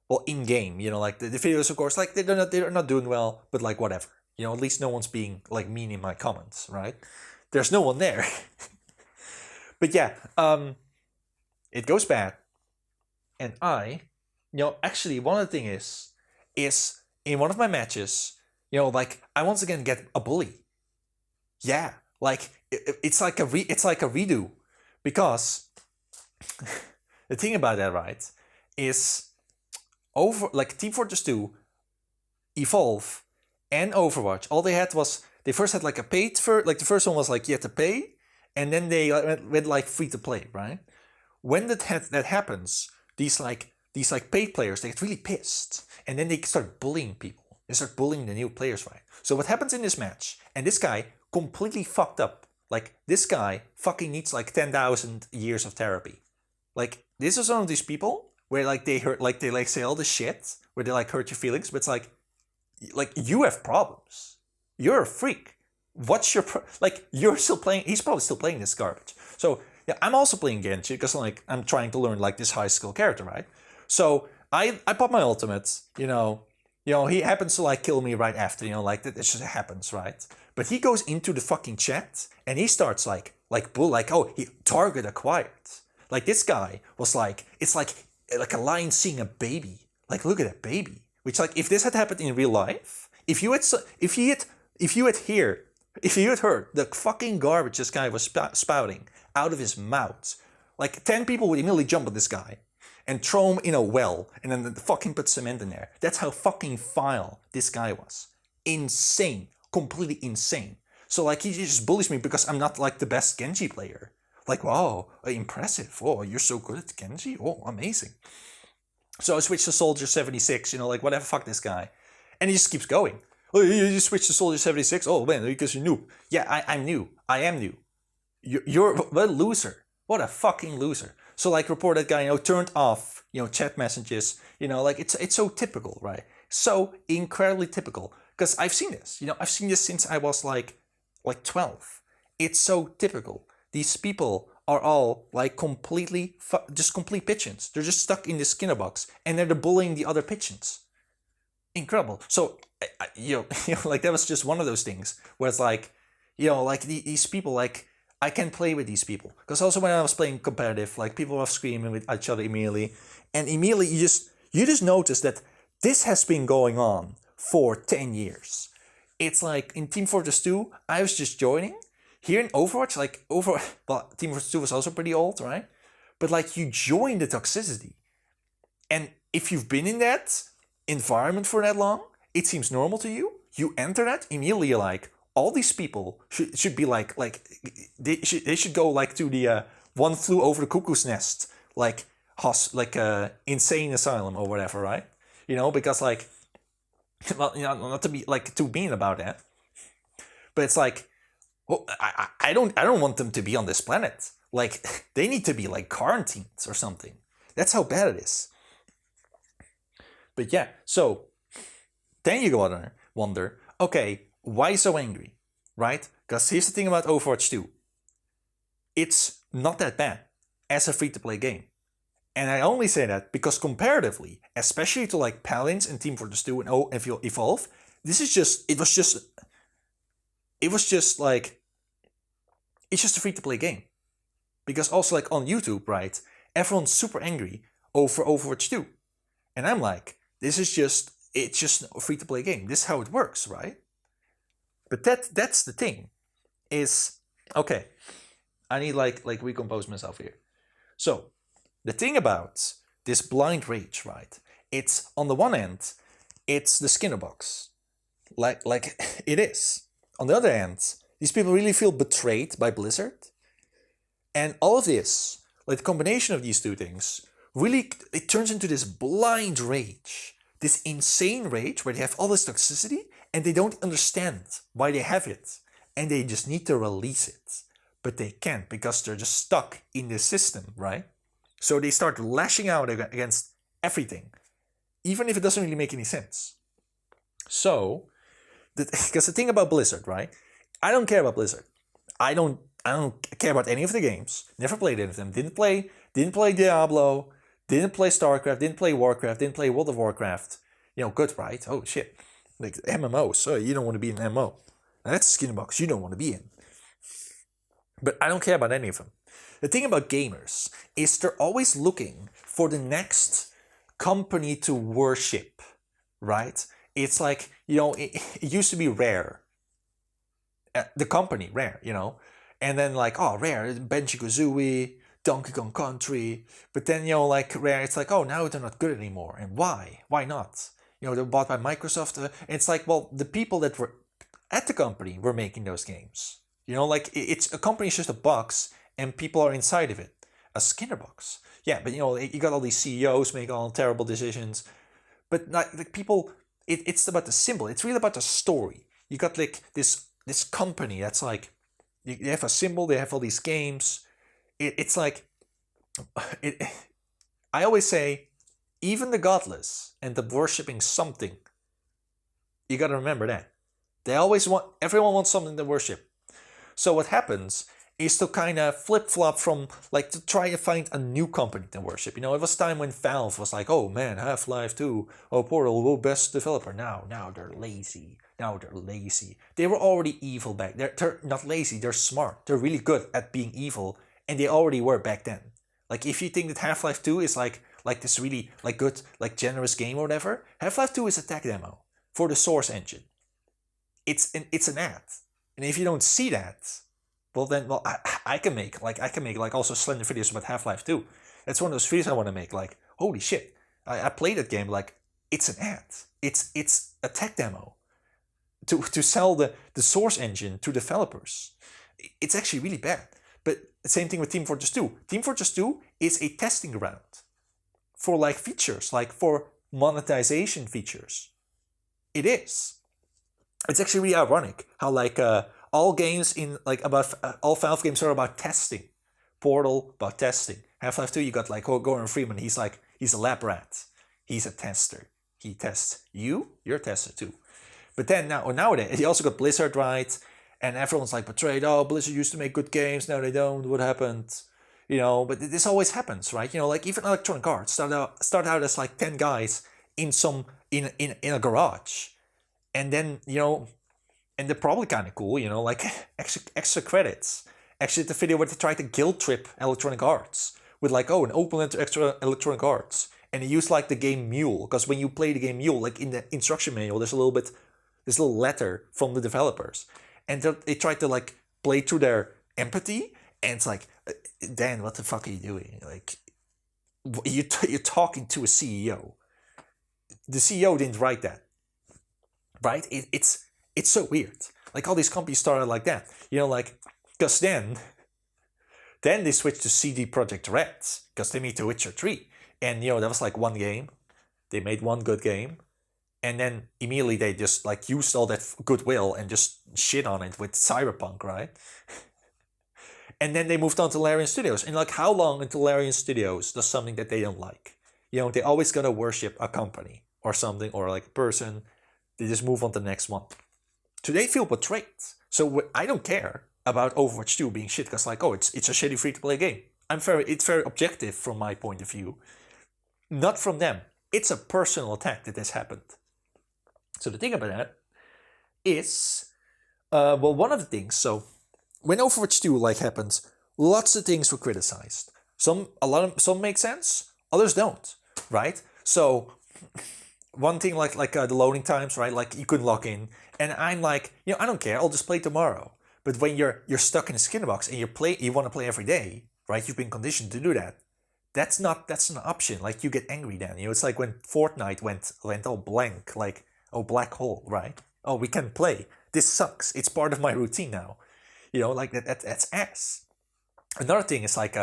Well, in game, like the videos, of course, like they're not doing well, but like whatever, at least no one's being like mean in my comments, right? There's no one there. But yeah, it goes bad, and actually one of the thing is in one of my matches, like I once again get a bully. Yeah, like it's like a redo, because the thing about that, right, is over like Team Fortress 2, Evolve, and Overwatch. All they had was they first had like a paid for like the first one was like you had to pay, and then they went like free to play, right? When that happens, these paid players, they get really pissed, and then they start bullying people. They start bullying the new players, right? So what happens in this match? And this guy completely fucked up. Like this guy fucking needs like 10,000 years of therapy. Like this is one of these people where like they hurt, like they like say all this shit, where they like hurt your feelings, but it's like you have problems. You're a freak. What's your like? You're still playing. He's probably still playing this garbage. So yeah, I'm also playing Genji because like I'm trying to learn like this high skill character, right? So I pop my ultimate. He happens to like kill me right after. Like that. It just happens, right? But he goes into the fucking chat and he starts like oh, he target acquired. Like this guy was like, it's like a lion seeing a baby. Like look at that baby. Which like if this had happened in real life, if you had heard the fucking garbage this guy was spouting out of his mouth, like 10 people would immediately jump on this guy and throw him in a well and then fucking put cement in there. That's how fucking vile this guy was. Insane. Completely insane. So like he just bullies me because I'm not like the best Genji player. Like, wow, impressive. Oh, you're so good at Genji. Oh, amazing. So I switched to Soldier 76, like whatever, fuck this guy. And he just keeps going. Oh, you switched to Soldier 76? Oh man, because you're new. Yeah, I'm new. I am new. You're a loser. What a fucking loser. So like report that guy, turned off, chat messages, like it's so typical, right? So incredibly typical. Because I've seen this, I've seen this since I was like 12. It's so typical. These people are all like completely, just complete pigeons. They're just stuck in this skinner box and they're bullying the other pigeons. Incredible. So, like that was just one of those things where it's like, like these people, like I can play with these people. Because also when I was playing competitive, like people were screaming with each other immediately. And immediately you just notice that this has been going on for 10 years. It's like in Team Fortress 2, I was just joining. Here in Overwatch, Team Fortress 2 was also pretty old, right? But like you join the toxicity. And if you've been in that environment for that long, it seems normal to you. You enter that, immediately you're like, all these people should be like they should go like to the One Flew Over the Cuckoo's Nest, like insane asylum or whatever, right? Because like, well, not to be like too mean about that, but it's like, well, I don't want them to be on this planet. Like they need to be like quarantined or something. That's how bad it is. But yeah, so then you go on and wonder, okay, why so angry, right? Because here's the thing about Overwatch 2. It's not that bad as a free-to-play game. And I only say that because comparatively, especially to like Paladins and Team Fortress 2 and Evolve, it was just like, it's just a free-to-play game. Because also like on YouTube, right, everyone's super angry over Overwatch 2. And I'm like, it's just a free-to-play game. This is how it works, right? But that's the thing, is, okay, I need like recompose myself here. So, the thing about this blind rage, right, it's, on the one hand, it's the Skinner box. Like it is. On the other hand, these people really feel betrayed by Blizzard. And all of this, like the combination of these two things, really, it turns into this blind rage. This insane rage where they have all this toxicity and they don't understand why they have it. And they just need to release it. But they can't because they're just stuck in the system, right? So they start lashing out against everything. Even if it doesn't really make any sense. So, because the thing about Blizzard, right? I don't care about Blizzard. I don't care about any of the games. Never played any of them. Didn't play Diablo. Didn't play StarCraft, didn't play Warcraft, didn't play World of Warcraft. Good, right? Oh shit. Like MMOs, so you don't want to be in an MMO. Now, that's a skin box you don't want to be in. But I don't care about any of them. The thing about gamers is they're always looking for the next company to worship, right? It's like, it used to be Rare. The company, Rare, And then like, oh, Rare, Banjo-Kazooie, Donkey Kong Country. But then, like Rare, it's like, oh, now they're not good anymore. And why? Why not? They're bought by Microsoft. And it's like, well, the people that were at the company were making those games. Like it's a company is just a box and people are inside of it. A Skinner box. Yeah, but you got all these CEOs making all terrible decisions. But like people, it's about the symbol. It's really about the story. You got like this company that's like, you have a symbol, they have all these games. It's like, I always say, even the godless and the worshipping something, you got to remember that. Everyone wants something to worship. So what happens is to kind of flip-flop from, like, to try to find a new company to worship. It was time when Valve was like, oh man, Half-Life 2, oh Portal, oh, best developer. Now they're lazy. They were already evil back. They're not lazy, they're smart. They're really good at being evil, and they already were back then. Like, if you think that Half-Life 2 is like this really, like, good, like, generous game or whatever, Half-Life 2 is a tech demo for the Source engine. It's an ad. And if you don't see that, well, I can make also slender videos about Half-Life 2. That's one of those videos I want to make. Like, holy shit, I played that game. Like, it's an ad. It's a tech demo to sell the Source engine to developers. It's actually really bad. But the same thing with Team Fortress 2. Team Fortress 2 is a testing ground for like features, like for monetization features. It is. It's actually really ironic how like all games in like about all Valve games are about testing. Portal about testing. Half-Life 2 you got like Gordon Freeman. He's a lab rat. He's a tester. He tests you. You're a tester too. But then nowadays you also got Blizzard, right? And everyone's like betrayed. Oh, Blizzard used to make good games. Now they don't. What happened? But this always happens, right? Like even Electronic Arts start out as like 10 guys in a garage. And then, and they're probably kind of cool, like extra credits. Actually, the video where they tried to guilt trip Electronic Arts with like, oh, an open letter extra Electronic Arts. And they used like the game Mule, because when you play the game Mule, like in the instruction manual, there's a little letter from the developers. And they tried to like play through their empathy. And it's like, Dan, what the fuck are you doing? Like, you're talking to a CEO. The CEO didn't write that. Right? It's so weird. Like all these companies started like that. Like, because then they switched to CD Projekt Red because they made The Witcher 3. And, that was like one game. They made one good game. And then immediately they just like used all that goodwill and just shit on it with Cyberpunk, right? And then they moved on to Larian Studios. And like how long until Larian Studios does something that they don't like? They always gotta worship a company or something or like a person. They just move on to the next one. So they feel betrayed. So I don't care about Overwatch 2 being shit because like, oh, it's a shitty free-to-play game. It's very objective from my point of view. Not from them. It's a personal attack that has happened. So the thing about that is, one of the things, so when Overwatch 2 like happens, lots of things were criticized. Some make sense, others don't, right? So one thing like the loading times, right? Like you couldn't log in, and I'm like, I don't care, I'll just play tomorrow. But when you're stuck in a skin box and you want to play every day, right? You've been conditioned to do that. That's not an option. Like you get angry then. It's like when Fortnite went all blank, like black hole, right? Oh, we can't play. This sucks. It's part of my routine now. Like that's ass. Another thing is like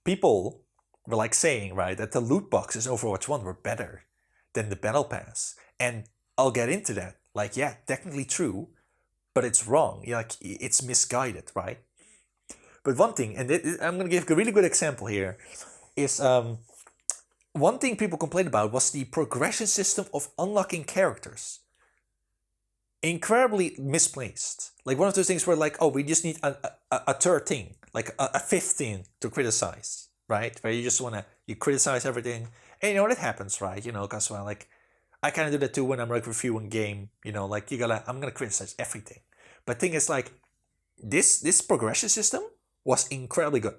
people were like saying, right, that the loot boxes in Overwatch 1 were better than the Battle Pass. And I'll get into that. Like, yeah, technically true, but it's wrong. Like, it's misguided, right? But one thing, and I'm going to give a really good example here, is one thing people complained about was the progression system of unlocking characters. Incredibly misplaced. Like one of those things where like, oh, we just need a third thing, like a fifth thing to criticize, right? Where you just want to You criticize everything, and that happens, right? Because well, like I kind of do that too when I'm like reviewing game. Like I'm gonna criticize everything. But thing is, like this progression system was incredibly good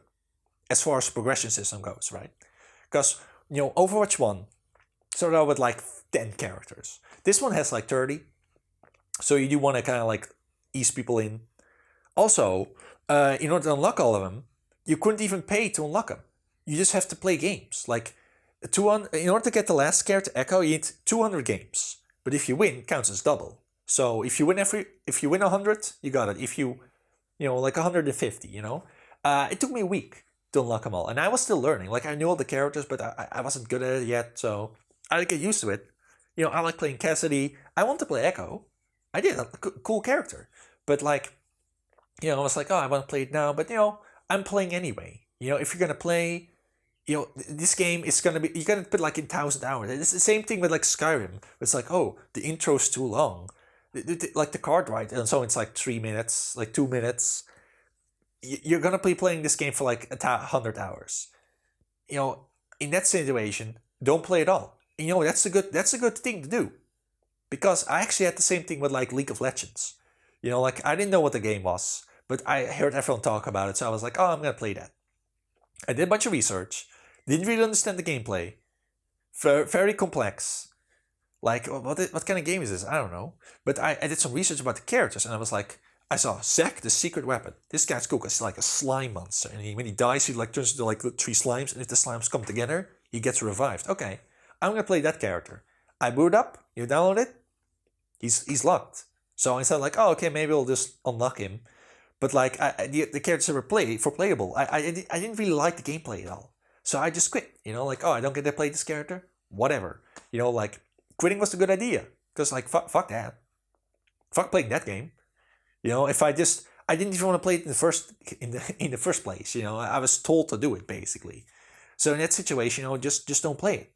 as far as progression system goes, right? Because Overwatch 1 started out with like 10 characters. This one has like 30, so you do want to kind of like ease people in. Also, in order to unlock all of them, you couldn't even pay to unlock them. You just have to play games. Like, in order to get the last character Echo, you need 200 games. But if you win, it counts as double. So if you win 100, you got it. If you, like 150, it took me a week to unlock them all, and I was still learning. Like I knew all the characters, but I wasn't good at it yet, so I didn't get used to it. I like playing Cassidy. I want to play Echo. I did a cool character, but like, I was like, oh, I want to play it now, but I'm playing anyway. If you're gonna play, this game is gonna be, you're gonna put like in 1,000 hours. It's the same thing with like Skyrim. It's like, oh, the intro's too long, like the card ride, and so it's like 3 minutes, like 2 minutes. You're gonna be playing this game for like 100 hours. In that situation, don't play at all. That's a good thing to do, because I actually had the same thing with like League of Legends. Like I didn't know what the game was, but I heard everyone talk about it, so I was like, oh, I'm gonna play that. I did a bunch of research, didn't really understand the gameplay, very complex. Like what kind of game is this? I don't know. But I did some research about the characters, and I was like, I saw Zack, the secret weapon. This guy's cool because he's like a slime monster, and when he dies, he like turns into like 3 slimes, and if the slimes come together, he gets revived. Okay, I'm gonna play that character. I boot up, you download it, he's locked. So I said like, oh, okay, maybe I'll just unlock him. But like the characters were playable. I didn't really like the gameplay at all. So I just quit. Like, oh, I don't get to play this character. Whatever. Like quitting was a good idea, because like fuck that. Fuck playing that game. If I didn't even want to play it in the first place. I was told to do it basically. So in that situation, just don't play it.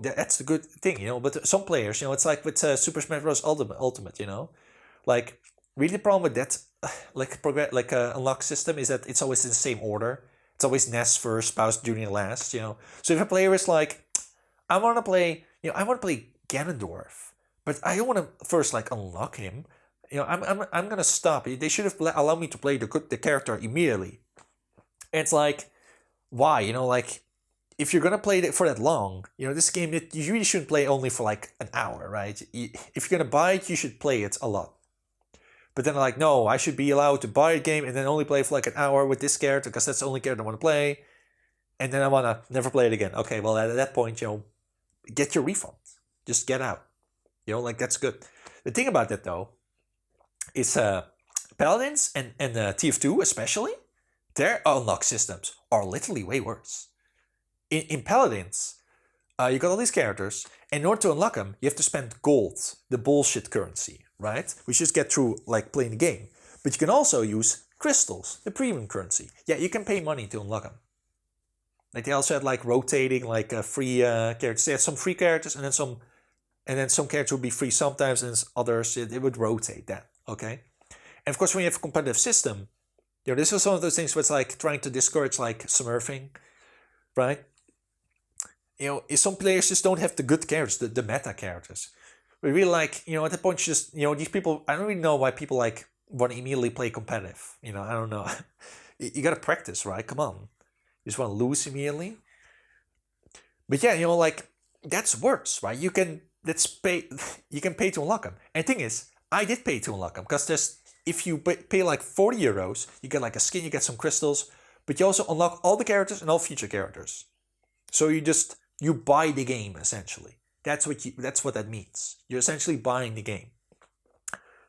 That's the good thing. But some players, it's like with Super Smash Bros. Ultimate. Like really the problem with that, like unlock system is that it's always in the same order. It's always Ness first, Bowser Jr. last. So if a player is like, I want to play Ganondorf, but I don't want to first like unlock him. I'm gonna stop. They should have allowed me to play the character immediately. And it's like, why? Like, if you're gonna play it for that long, this game, you really shouldn't play only for like an hour, right? If you're gonna buy it, you should play it a lot. But then like, no, I should be allowed to buy a game and then only play for like an hour with this character because that's the only character I want to play, and then I wanna never play it again. Okay, well at that point, get your refund. Just get out. Like that's good. The thing about that though is Paladins and TF2 especially, their unlock systems are literally way worse. In Paladins, you got all these characters, and in order to unlock them, you have to spend gold, the bullshit currency, right? We just get through like playing the game. But you can also use crystals, the premium currency. Yeah, you can pay money to unlock them. Like they also had like rotating like free characters. They had some free characters, and then some characters would be free sometimes, and others it would rotate that. Okay, and of course when you have a competitive system, this is one of those things where it's like trying to discourage like smurfing, right? Some players just don't have the good characters, the meta characters. We really like, at that point, just these people. I don't really know why people like want to immediately play competitive. I don't know. You got to practice, right? Come on, you just want to lose immediately. But yeah, like that's worse, right? You can pay to unlock them. And the thing is, I did pay to unlock them because if you pay like 40 euros, you get like a skin, you get some crystals, but you also unlock all the characters and all future characters. So you buy the game essentially. That's what that means. You're essentially buying the game.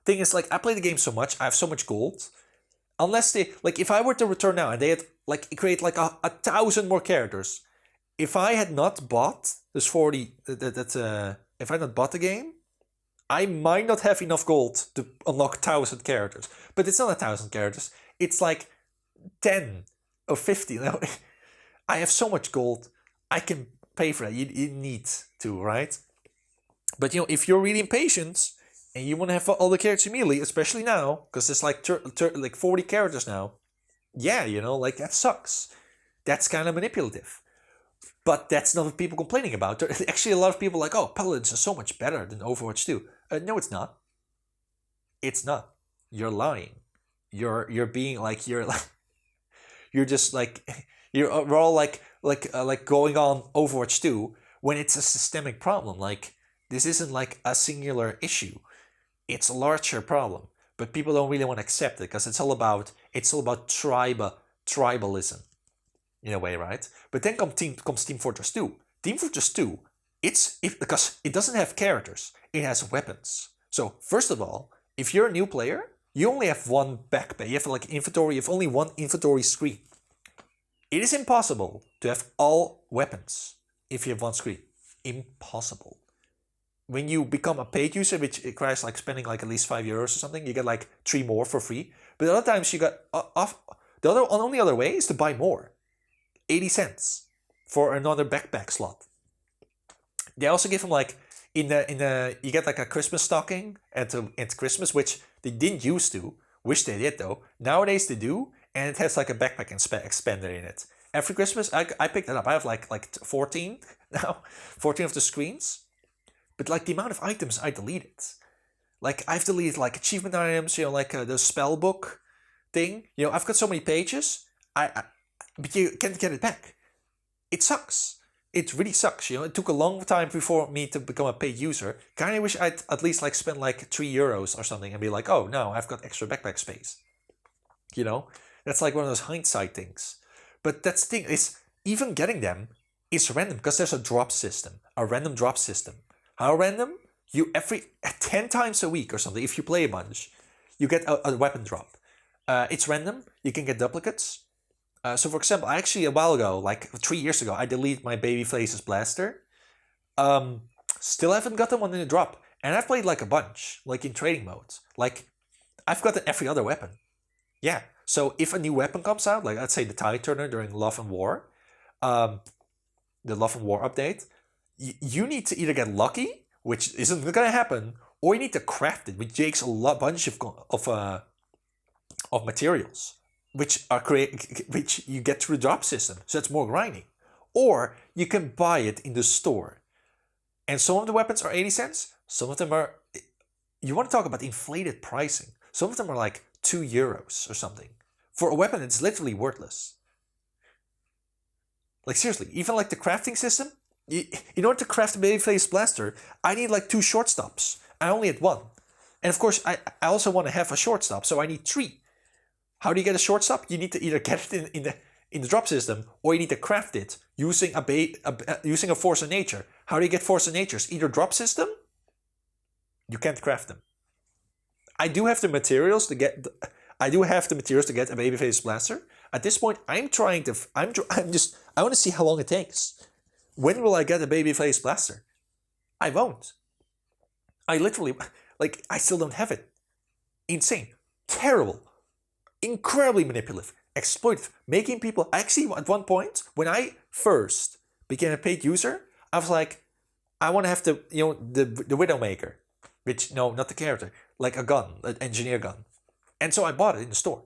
Thing is, like I play the game so much, I have so much gold. Unless if I were to return now and they had like create like 1,000 more characters, if I had not bought this 40 if I had not bought the game, I might not have enough gold to unlock 1,000 characters. But it's not 1,000 characters. It's like 10 or 50. I have so much gold. I can pay for that. You need to, right? But if you're really impatient and you want to have all the characters immediately, especially now, because it's like like 40 characters now, yeah, like that sucks. That's kind of manipulative. But that's not what people complaining about. There are actually a lot of people like, oh, Paladins are so much better than Overwatch 2. No, it's not. It's not. You're lying. You're being like you're just like we're all like going on Overwatch 2 when it's a systemic problem. Like this isn't like a singular issue. It's a larger problem, but people don't really want to accept it because it's all about tribalism in a way, right? But then comes Team Fortress 2. Team Fortress 2, because it doesn't have characters, it has weapons. So first of all, if you're a new player, you only have one backpack. You have like inventory. You have only one inventory screen. It is impossible to have all weapons if you have one screen. Impossible. When you become a paid user, which requires like spending like at least €5 or something, you get like 3 more for free. But other times you got the only other way is to buy more, 80 cents for another backpack slot. They also give them like in the you get like a Christmas stocking at Christmas, which they didn't used to. Wish they did though. Nowadays they do, and it has like a backpack expander in it. Every Christmas I picked it up. I have like 14 now, 14 of the screens. But like the amount of items I deleted, like I've deleted like achievement items, like the spell book thing. I've got so many pages. But you can't get it back. It sucks. It really sucks. It took a long time before me to become a paid user. Kind of wish I'd at least like spend like €3 or something and be like, oh no, I've got extra backpack space. That's like one of those hindsight things. But that's the thing is, even getting them is random because there's a random drop system. How random? You every 10 times a week or something, if you play a bunch, you get a weapon drop. It's random. You can get duplicates. So for example, actually a while ago, like 3 years ago, I deleted my Babyface's blaster. Still haven't got them on the drop. And I've played like a bunch, like in trading modes. Like, I've gotten every other weapon. Yeah, so if a new weapon comes out, like let's say the Tide Turner during Love and War, the Love and War update, you need to either get lucky, which isn't going to happen, or you need to craft it, which takes a bunch of materials, which you get through the drop system. So it's more grinding. Or you can buy it in the store. And some of the weapons are 80 cents. Some of them are, you want to talk about inflated pricing. Some of them are like €2 or something. For a weapon that's literally worthless. Like seriously, even like the crafting system, in order to craft a Babyface blaster, I need like 2 shortstops. I only had 1. And of course, I also want to have a shortstop, so I need 3. How do you get a shortstop? You need to either get it in the drop system, or you need to craft it using using a Force of Nature. How do you get Force of Natures? Either drop system. You can't craft them. I do have the materials to get. I get a Babyface blaster. At this point, I want to see how long it takes. When will I get a Babyface blaster? I won't. I literally, I still don't have it. Insane. Terrible. Incredibly manipulative. Exploitative. Making people, actually at one point, when I first became a paid user, I was like, I want to have the Widowmaker. Which, no, not the character. Like a gun, an engineer gun. And so I bought it in the store.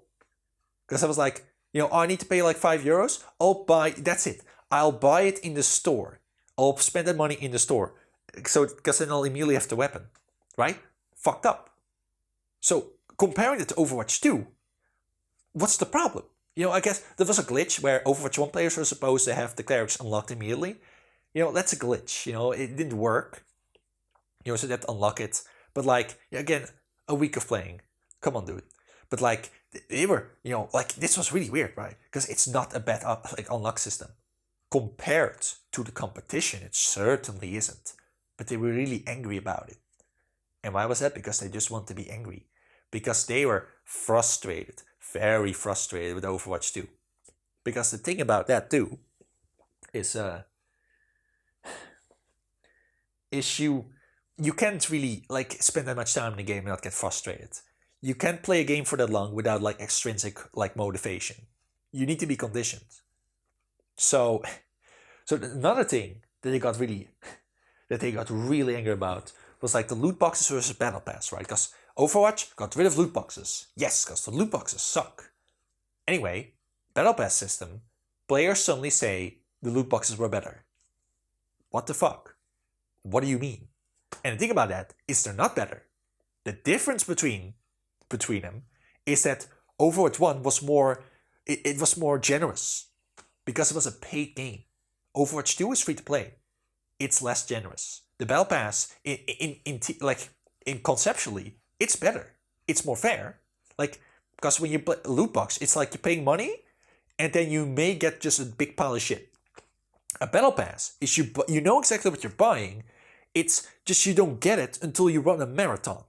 Because I was like, I need to pay like €5. That's it. I'll buy it in the store. I'll spend that money in the store. So, because then I'll immediately have the weapon. Right? Fucked up. So, comparing it to Overwatch 2, what's the problem? I guess there was a glitch where Overwatch 1 players were supposed to have the clerics unlocked immediately. That's a glitch. It didn't work. So they have to unlock it. But again, a week of playing. Come on, dude. But they were, this was really weird, right? Because it's not a bad unlock system. Compared to the competition, it certainly isn't. But they were really angry about it. And why was that? Because they just want to be angry. Because they were frustrated. Very frustrated with Overwatch 2. Because the thing about that too is you can't really spend that much time in the game and not get frustrated. You can't play a game for that long without extrinsic motivation. You need to be conditioned. So another thing that they got really angry about was the loot boxes versus battle pass, right? Because Overwatch got rid of loot boxes. Yes, because the loot boxes suck. Anyway, battle pass system, players suddenly say, the loot boxes were better. What the fuck? What do you mean? And the thing about that is they're not better. The difference between them is that Overwatch 1 was more, it was more generous because it was a paid game. Overwatch 2 is free to play. It's less generous. The Battle Pass, in conceptually, it's better. It's more fair. Like, because when you play a loot box, it's like you're paying money and then you may get just a big pile of shit. A Battle Pass is you know exactly what you're buying. It's just you don't get it until you run a marathon.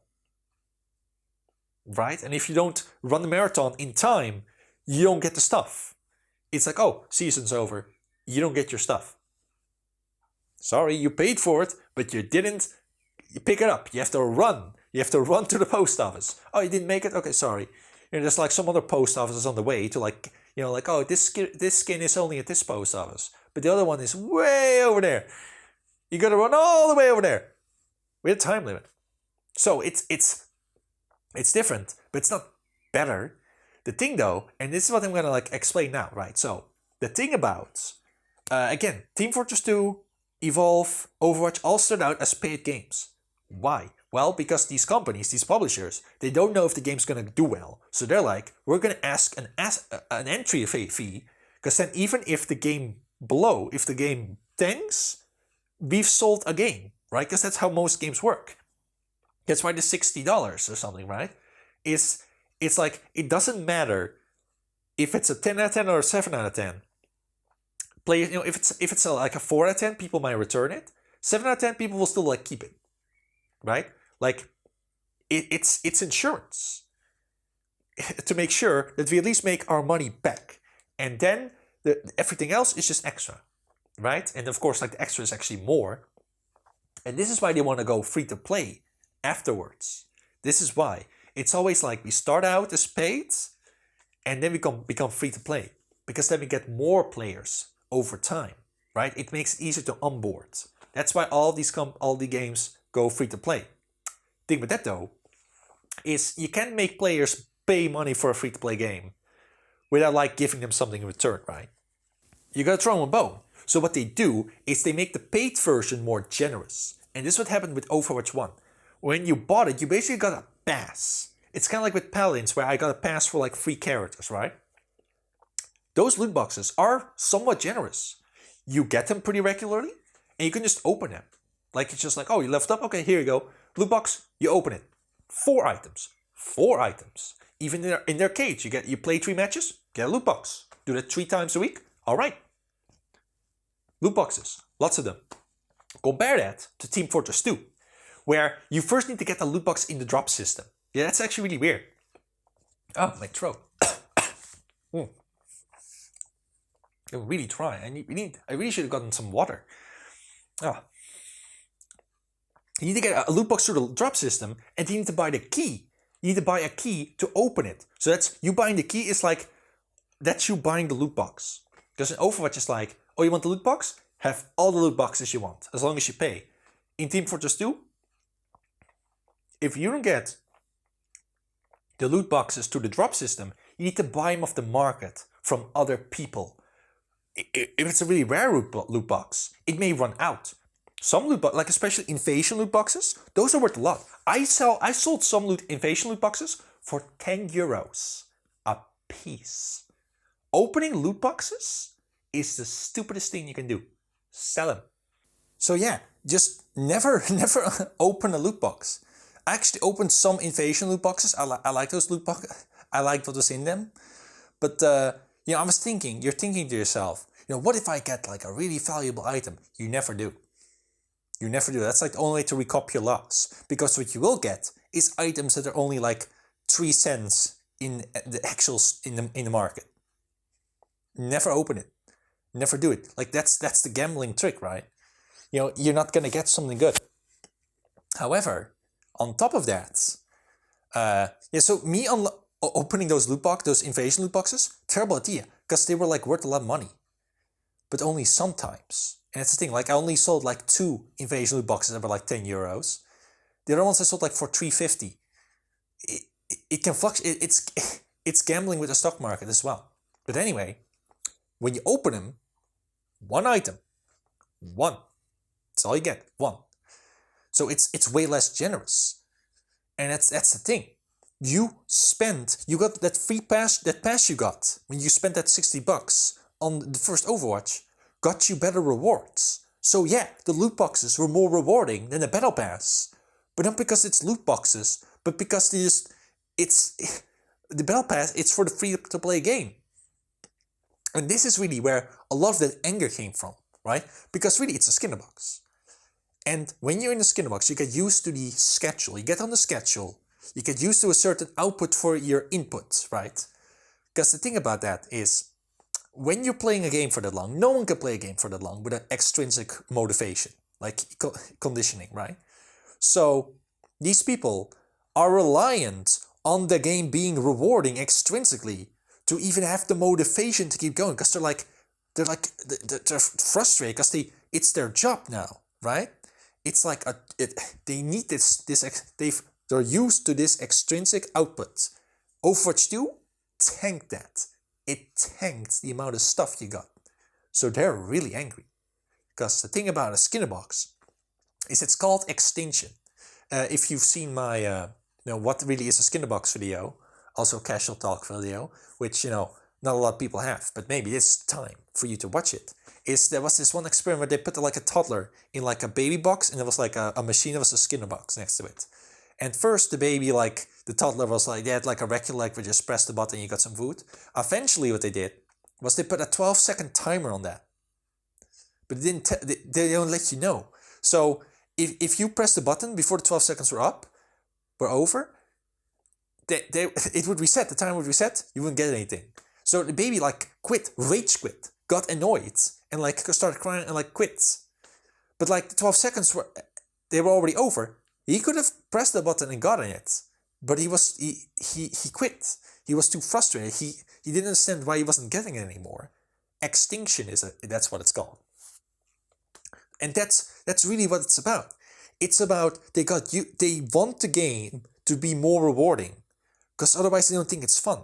Right? And if you don't run the marathon in time, you don't get the stuff. It's like, oh, season's over. You don't get your stuff. Sorry, you paid for it, but you didn't pick it up. You have to run. You have to run to the post office. Oh, you didn't make it? Okay, sorry. There's like some other post offices on the way to like, like, oh, this skin is only at this post office. But the other one is way over there. You gotta run all the way over there. With a time limit. So it's different, but it's not better. The thing though, and this is what I'm gonna like explain now, right? So the thing about again, Team Fortress 2, Evolve, Overwatch all started out as paid games. Why? Well, because these companies, these publishers, they don't know if the game's gonna do well. So they're like, we're gonna ask an entry fee, because then even if the game if the game tanks, we've sold a game, right? Because that's how most games work. That's why the $60 or something, right? It's like, it doesn't matter if it's a 10 out of 10 or a 7 out of 10. Players, if it's like a 4 out of 10, people might return it. 7 out of 10, people will still like keep it, right? Like, it's insurance to make sure that we at least make our money back, and then everything else is just extra, right? And of course, like the extra is actually more. And this is why they want to go free to play afterwards. This is why it's always like we start out as paid, and then we become free to play, because then we get more players over time, right? It makes it easier to onboard. That's why all the games go free to play. Thing with that though is you can't make players pay money for a free to play game without like giving them something in return, right? You gotta throw them a bone. So what they do is they make the paid version more generous. And this is what happened with Overwatch 1. When you bought it, you basically got a pass. It's kind of like with Paladins, where I got a pass for like 3 characters, right? Those loot boxes are somewhat generous. You get them pretty regularly, and you can just open them. Like, it's just like, oh, you leveled up? Okay, here you go. Loot box, you open it. 4 items. 4 items. Even in their cage, you play 3 matches, get a loot box. Do that 3 times a week? Alright. Loot boxes. Lots of them. Compare that to Team Fortress 2, where you first need to get the loot box in the drop system. Yeah, that's actually really weird. Oh, my throat. I'm really dry. I really should have gotten some water. Oh. You need to get a loot box through the drop system, and you need to buy the key. You need to buy a key to open it. So that's you buying the key is like, that's you buying the loot box. Because in Overwatch it's like, oh, you want the loot box? Have all the loot boxes you want, as long as you pay. In Team Fortress 2, if you don't get the loot boxes to the drop system, you need to buy them off the market from other people. If it's a really rare loot box, it may run out. Some loot boxes, like especially invasion loot boxes, those are worth a lot. I sold some invasion loot boxes for €10 a piece. Opening loot boxes is the stupidest thing you can do. Sell them. So yeah, just never open a loot box. I actually opened some invasion loot boxes. I like those loot boxes. I like what was in them. But I was thinking, you're thinking to yourself, what if I get like a really valuable item? You never do. You never do. That's like the only way to recoup your loss. Because what you will get is items that are only like 3 cents in the actuals in the market. Never open it. Never do it. Like that's the gambling trick, right? You're not gonna get something good. However, on top of that, so me opening those invasion loot boxes, terrible idea, because they were like worth a lot of money, but only sometimes. And that's the thing. Like I only sold like 2 invasion loot boxes that were like €10. The other ones I sold like for $3.50. It can fluctuate. It's gambling with the stock market as well. But anyway, when you open them, One item. One. That's all you get. One. So it's way less generous. And that's the thing. You got that free pass, that pass you got when you spent that $60 on the first Overwatch, got you better rewards. So yeah, the loot boxes were more rewarding than the battle pass. But not because it's loot boxes, but because it's the battle pass, it's for the free to play game. And this is really where a lot of that anger came from, right? Because really it's a skin box. And when you're in the skin box, you get used to the schedule. You get on the schedule. You get used to a certain output for your input, right? Because the thing about that is, when you're playing a game for that long, no one can play a game for that long without extrinsic motivation, like conditioning, right? So these people are reliant on the game being rewarding extrinsically to even have the motivation to keep going, because they're frustrated because it's their job now, right? It's like they need they're used to this extrinsic output. Overwatch 2 tanked that. It tanked the amount of stuff you got. So they're really angry. Because the thing about a Skinner box is it's called extinction. If you've seen my what really is a Skinner box video, also casual talk video, which not a lot of people have, but maybe it's time for you to watch it. There was this one experiment where they put like a toddler in like a baby box, and there was like a machine that was a Skinner box next to it. And first the baby, like the toddler was like, they had like a regular, like, where you just press the button and you got some food. Eventually what they did was they put a 12-second timer on that. But they don't let you know. So if you press the button before the 12 seconds were over, it would reset, the timer would reset, you wouldn't get anything. So the baby like rage quit, got annoyed, and like started crying and like quit. But like the 12 seconds were already over. He could have pressed the button and gotten it, but he quit. He was too frustrated. He didn't understand why he wasn't getting it anymore. Extinction that's what it's called. And that's really what it's about. It's about they want the game to be more rewarding, because otherwise they don't think it's fun.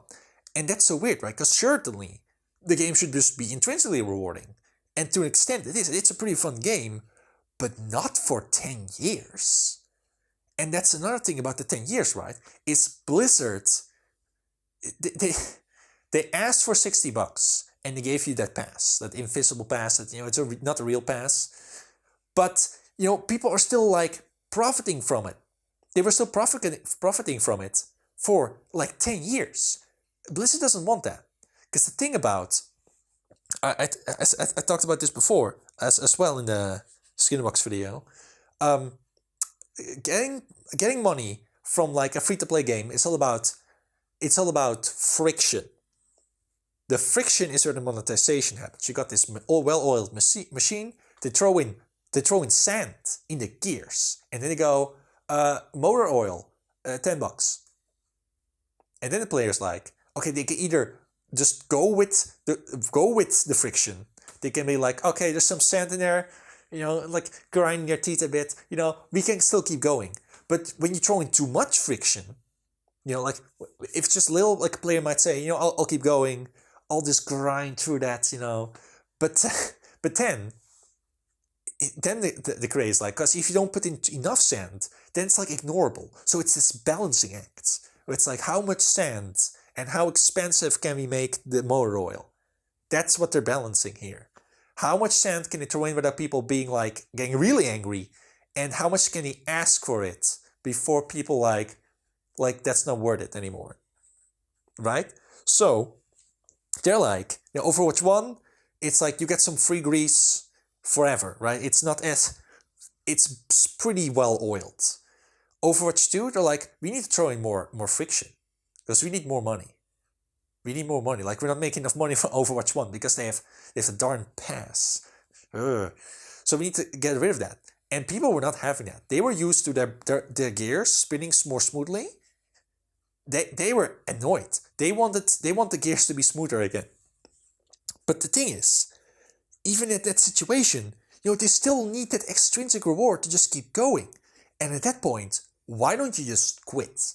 And that's so weird, right? Because certainly the game should just be intrinsically rewarding. And to an extent it is. It's a pretty fun game, but not for 10 years. And that's another thing about the 10 years, right? Is Blizzard, they asked for $60 and they gave you that pass, that invisible pass, that it's not a real pass. But people are still like profiting from it. They were still profiting from it for like 10 years. Blizzard doesn't want that. Because the thing about, I talked about this before as well in the Skinnerbox video. Getting money from like a free-to-play game is all about friction. The friction is where the monetization happens. You got this well-oiled machine. They throw in sand in the gears, and then they go motor oil, $10. And then the player's like, okay, they can either just go with the friction. They can be like, okay, there's some sand in there, like grinding your teeth a bit, we can still keep going. But when you throw in too much friction, like if it's just a little, like a player might say, I'll keep going, I'll just grind through that, but then the craze, like, because if you don't put in enough sand, then it's like ignorable. So it's this balancing act. It's like, how much sand and how expensive can we make the motor oil? That's what they're balancing here. How much sand can they throw in without people being like getting really angry, and how much can they ask for it before people like that's not worth it anymore, right? So they're like, Overwatch 1, it's like you get some free grease forever, right? It's pretty well oiled. Overwatch 2, they're like, we need to throw in more friction, because we need more money. We need more money. Like, we're not making enough money for Overwatch 1 because they have a darn pass. Ugh. So we need to get rid of that. And people were not having that. They were used to their gears spinning more smoothly. They were annoyed. They want the gears to be smoother again. But the thing is, even at that situation, they still need that extrinsic reward to just keep going. And at that point, why don't you just quit?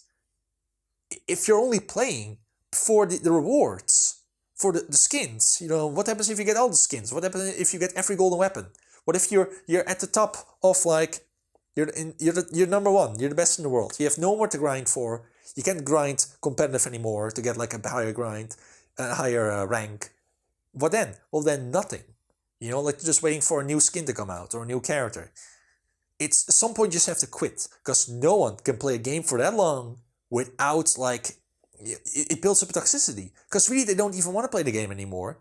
If you're only playing for the rewards, for the skins. You know, what happens if you get all the skins? What happens if you get every golden weapon? What if you're at the top of like you're number one, you're the best in the world. You have no more to grind for. You can't grind competitive anymore to get like a higher grind, a higher rank. What then? Well, then nothing. You know, like just waiting for a new skin to come out or a new character. It's at some point you just have to quit because no one can play a game for that long without like it builds up toxicity. Because really they don't even want to play the game anymore,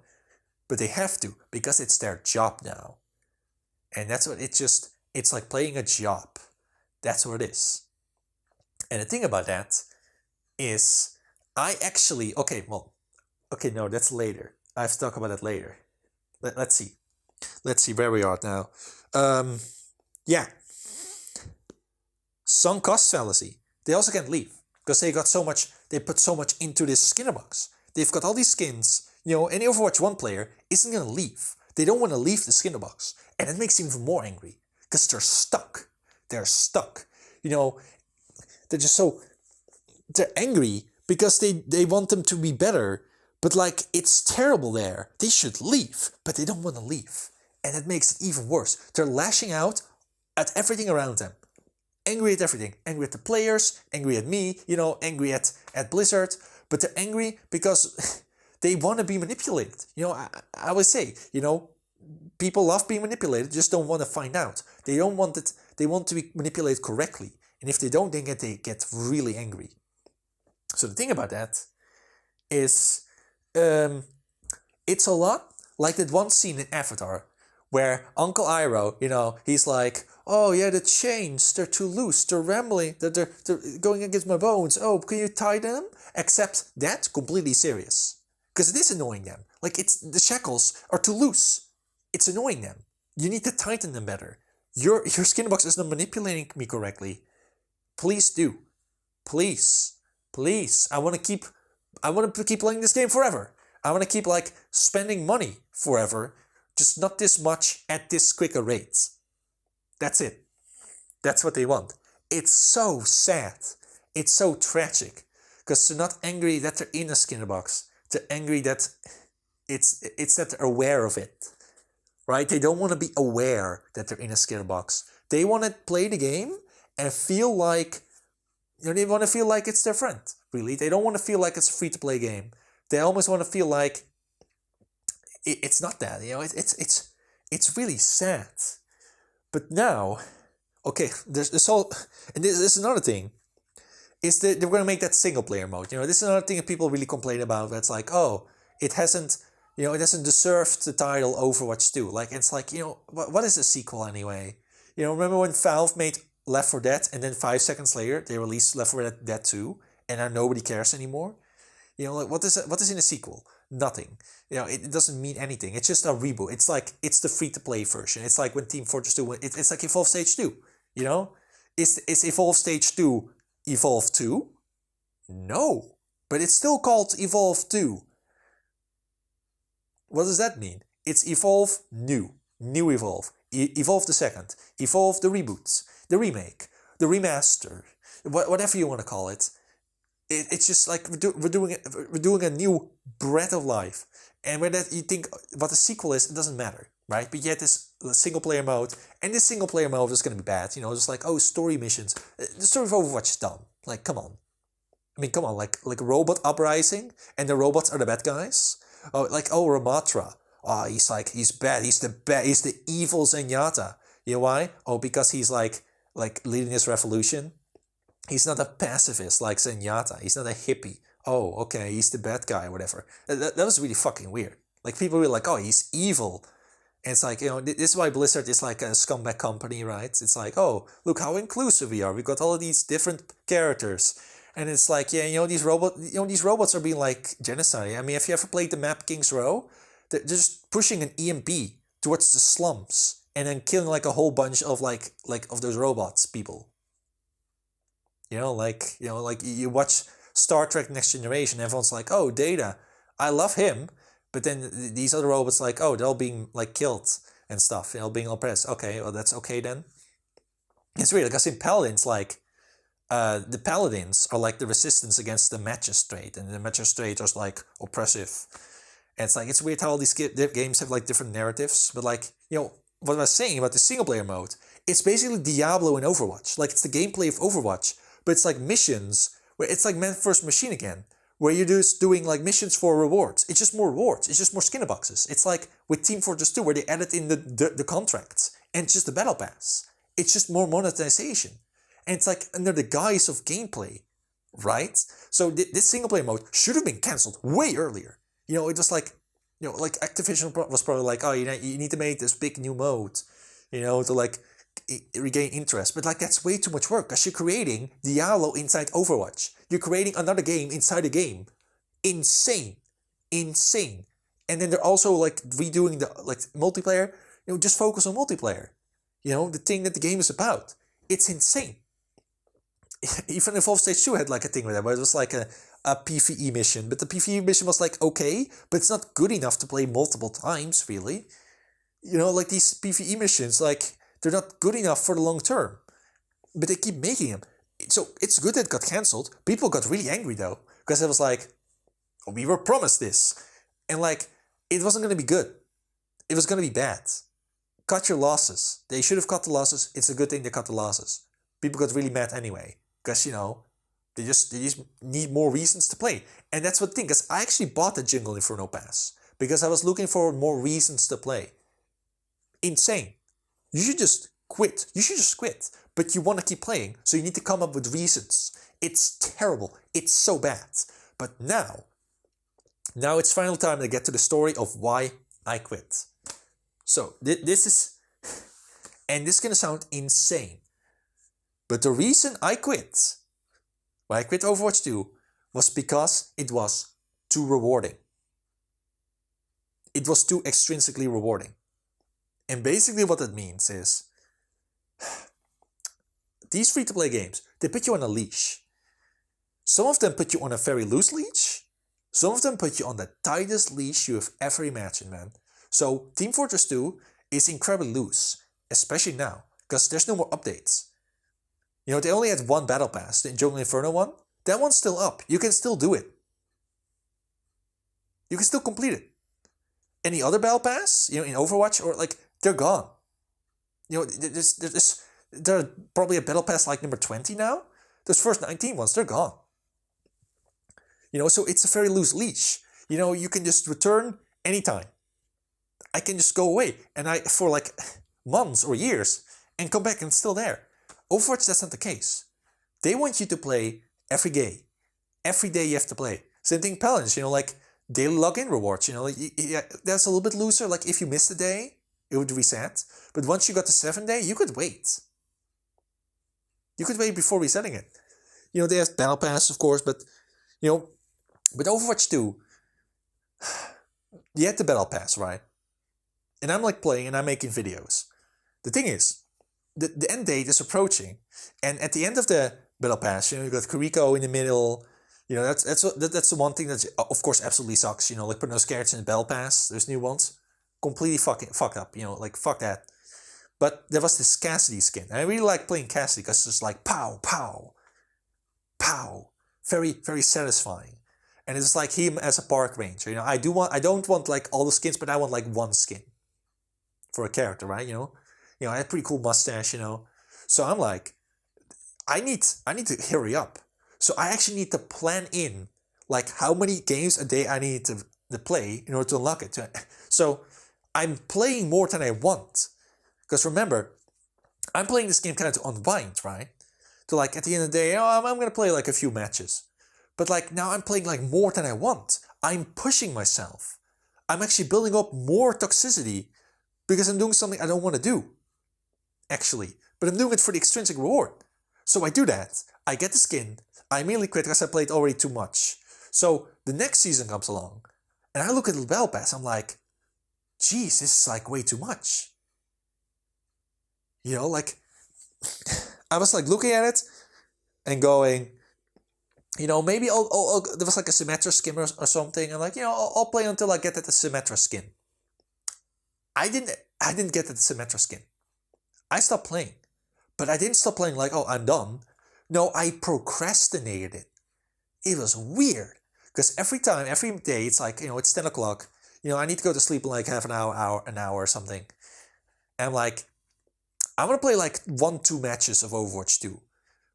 but they have to because it's their job now. And that's what it's like playing a job. That's what it is. And the thing about that is I actually no, that's later. I have to talk about that later. Let's see where we are now. Yeah, sunk cost fallacy. They also can't leave because they put so much into this skinner box. They've got all these skins. You know, any Overwatch 1 player isn't gonna leave. They don't want to leave the skinner box, and it makes them even more angry because they're stuck. They're stuck. You know, they're angry because they want them to be better, but like it's terrible there. They should leave, but they don't want to leave, and it makes it even worse. They're lashing out at everything around them. Angry at everything. Angry at the players, angry at me, you know, angry at Blizzard, but they're angry because they want to be manipulated. You know, I always say, you know, people love being manipulated, just don't want to find out. They don't want it, they want to be manipulated correctly. And if they don't, they get really angry. So the thing about that is, it's a lot like that one scene in Avatar where Uncle Iroh, you know, he's like, oh yeah, the chains, they're too loose, they're rambling, they're going against my bones. Oh, can you tie them? Except that, completely serious. Because it is annoying them. Like, the shackles are too loose. It's annoying them. You need to tighten them better. Your skin box is not manipulating me correctly. Please do. Please. Please. I want to keep playing this game forever. I want to keep like spending money forever. Just not this much at this quicker rate. That's it. That's what they want. It's so sad. It's so tragic. Because they're not angry that they're in a skinner box. They're angry that it's that they're aware of it. Right? They don't want to be aware that they're in a skinner box. They want to play the game and feel like, you know, they want to feel like it's their friend, really. They don't want to feel like it's a free-to-play game. They almost want to feel like it's not that, you know. It's really sad. But now, okay, there's this whole, and this is another thing, is that they're going to make that single-player mode. You know, this is another thing that people really complain about. That's like, oh, it hasn't deserved the title Overwatch 2. Like, it's like, you know, what is a sequel anyway? You know, remember when Valve made Left 4 Dead and then 5 seconds later they released Left 4 Dead 2 and now nobody cares anymore? You know, like, what is in a sequel? Nothing. You know, it doesn't mean anything. It's just a reboot. It's like, it's the free-to-play version. It's like when Team Fortress 2, it's like Evolve Stage 2, you know? Is Evolve Stage 2 Evolve 2? No. But it's still called Evolve 2. What does that mean? It's Evolve New. New Evolve. Evolve the second. Evolve the reboots. The remake. The remaster. Whatever you want to call it. It's just like we're doing a new Breath of Life. And when that you think what the sequel is, it doesn't matter, right? But yet this single player mode, and this single player mode is going to be bad. You know, just like, oh, story missions. The story of Overwatch is dumb. Like, come on. I mean, come on. Like robot uprising, and the robots are the bad guys. Oh, like, oh, Ramatra. Oh, he's bad. He's the bad. He's the evil Zenyatta. You know why? Oh, because he's like leading this revolution. He's not a pacifist like Zenyatta. He's not a hippie. Oh, okay, he's the bad guy or whatever. That was really fucking weird. Like, people were like, oh, he's evil. And it's like, you know, this is why Blizzard is like a scumbag company, right? It's like, oh, look how inclusive we are. We've got all of these different characters. And it's like, yeah, you know, these robots are being like genocide. I mean, if you ever played the map King's Row, they're just pushing an EMP towards the slums and then killing like a whole bunch of like of those robots people. You know, like you watch Star Trek Next Generation, everyone's like, oh, Data, I love him. But then these other robots like, oh, they're all being like killed and stuff, you know, being oppressed. Okay, well, that's okay then. It's weird, because in Paladins, like, the Paladins are like the resistance against the magistrate, and the magistrate is like oppressive. And it's like, it's weird how all these games have like different narratives. But like, what I was saying about the single player mode, it's basically Diablo in Overwatch. Like, it's the gameplay of Overwatch, but it's like missions where it's like man vs. machine again, where you're just doing like missions for rewards. It's just more rewards. It's just more skin boxes. It's like with Team Fortress 2 where they added in the contracts and it's just the battle pass. It's just more monetization. And it's like under the guise of gameplay, right? So this single player mode should have been cancelled way earlier. It was like, like Activision was probably like, oh, you need to make this big new mode, to like regain interest. But like, that's way too much work because you're creating Diablo inside Overwatch. You're creating another game inside a game. Insane. And then they're also like redoing the like multiplayer. Just focus on multiplayer. The thing that the game is about. It's insane. Even Evolve Stage 2 had like a thing with that, where it was like a PvE mission. But the PvE mission was like okay, but it's not good enough to play multiple times, really. Like these PvE missions, like, they're not good enough for the long term. But they keep making them. So it's good that it got cancelled. People got really angry though, because it was like, we were promised this. And like, it wasn't going to be good. It was going to be bad. Cut your losses. They should have cut the losses. It's a good thing they cut the losses. People got really mad anyway. Because, they just need more reasons to play. And that's what the thing, because I actually bought the Jungle Inferno Pass. Because I was looking for more reasons to play. Insane. You should just quit. But you want to keep playing, so you need to come up with reasons. It's terrible. It's so bad. But now it's final time to get to the story of why I quit. So, this is... And this is going to sound insane. But the reason I quit, why I quit Overwatch 2, was because it was too rewarding. It was too extrinsically rewarding. And basically what that means is, these free-to-play games, they put you on a leash. Some of them put you on a very loose leash. Some of them put you on the tightest leash you have ever imagined, man. So Team Fortress 2 is incredibly loose, especially now, because there's no more updates. They only had one battle pass, the Jungle Inferno one. That one's still up. You can still do it. You can still complete it. Any other battle pass, in Overwatch, or like, they're gone. There are probably a battle pass like number 20 now. Those first 19 ones, they're gone. So it's a very loose leash. You can just return anytime. I can just go away, and for like months or years, and come back and it's still there. Overwatch, that's not the case. They want you to play every day. Every day you have to play. Same thing Paladins, like daily login rewards, that's a little bit looser. Like if you missed a day, it would reset. But once you got to 7 day, you could wait. You could wait before resetting it. They have battle pass, of course, but with Overwatch 2, you had the battle pass, right? And I'm like playing and I'm making videos. The thing is, the end date is approaching, and at the end of the battle pass, you got Kiriko in the middle. That's the one thing that of course absolutely sucks. Like putting those characters in the battle pass, those new ones, completely fucked up. Like fuck that. But there was this Cassidy skin, and I really like playing Cassidy because it's like pow pow, pow, very very satisfying, and it's like him as a park ranger. I don't want like all the skins, but I want like one skin for a character, right? I had a pretty cool mustache, So I'm like, I need to hurry up. So I actually need to plan in like how many games a day I need to play in order to unlock it. So I'm playing more than I want. Because remember, I'm playing this game kind of to unwind, right? To like at the end of the day, I'm going to play like a few matches. But like now I'm playing like more than I want. I'm pushing myself. I'm actually building up more toxicity because I'm doing something I don't want to do. Actually, but I'm doing it for the extrinsic reward. So I do that, I get the skin, I immediately quit because I played already too much. So the next season comes along, and I look at the battle pass, I'm like, geez, this is like way too much. Like, I was like looking at it and going, maybe there was like a Symmetra skin or something, and like, I'll play until I get that Symmetra skin. I didn't get that Symmetra skin. I stopped playing. But I didn't stop playing like, oh, I'm done. No, I procrastinated it. It was weird. Because every day, it's like, it's 10 o'clock. I need to go to sleep in like half an hour or something. And I'm like, I want to play like 1-2 matches of Overwatch 2.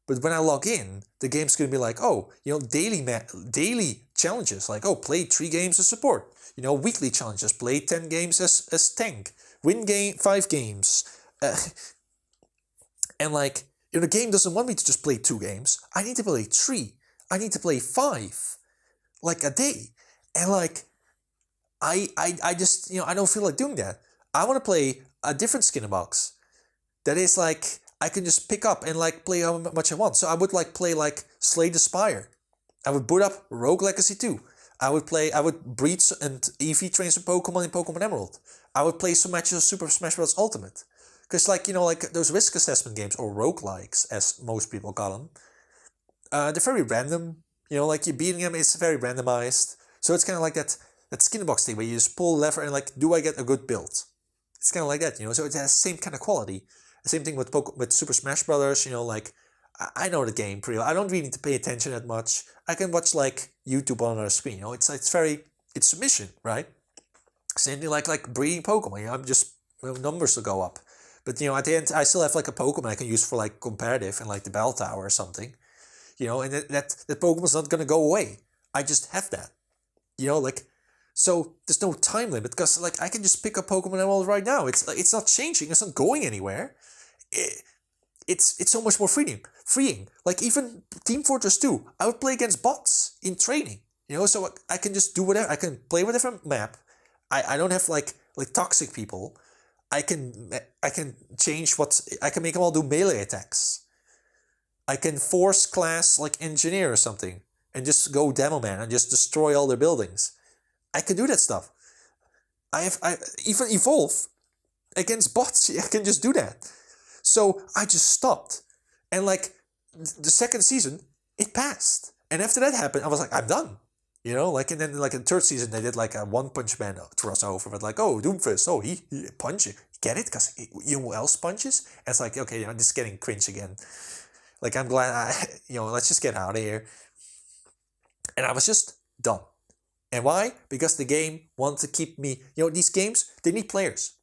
But when I log in, the game's going to be like, oh, daily challenges, like, oh, play 3 games as support. Weekly challenges, play 10 games as tank, win 5 games. And like, the game doesn't want me to just play 2 games. I need to play 3. I need to play 5, like a day. And like, I just, I don't feel like doing that. I want to play a different skin box that is like, I can just pick up and like play how much I want. So I would like play like Slay the Spire. I would boot up Rogue Legacy 2. I would breed and EV train some Pokemon in Pokemon Emerald. I would play some matches of Super Smash Bros. Ultimate. Because like, like those risk assessment games, or roguelikes, as most people call them, they're very random. Like you're beating them, it's very randomized. So it's kind of like that skin box thing where you just pull a lever and like, do I get a good build? It's kind of like that, so it has the same kind of quality. The same thing with Super Smash Brothers, like, I know the game pretty well. I don't really need to pay attention that much. I can watch like YouTube on another screen. It's submission, right? Same thing like breeding Pokemon. I'm just, numbers will go up. But at the end, I still have like a Pokemon I can use for like competitive and like the Bell Tower or something. And that Pokemon's not gonna go away. I just have that. Like, so there's no time limit, because like I can just pick up Pokemon Emerald right now. It's not changing. It's not going anywhere. It's so much more freeing. Like even Team Fortress 2, I would play against bots in training. So I can just do whatever. I can play with a different map. I don't have like toxic people. I can change I can make them all do melee attacks. I can force class like engineer or something and just go demo man and just destroy all their buildings. I can do that stuff. I even evolve against bots. I can just do that. So I just stopped. And like the second season, it passed. And after that happened, I was like, I'm done. And then like in the third season, they did like a One Punch Man crossover. But like, oh, Doomfist, oh, he punches. Get it? Because who else punches? And it's like, okay, I'm just getting cringe again. Like, I'm glad, let's just get out of here. And I was just done. And why? Because the game wanted to keep me, these games, they need players.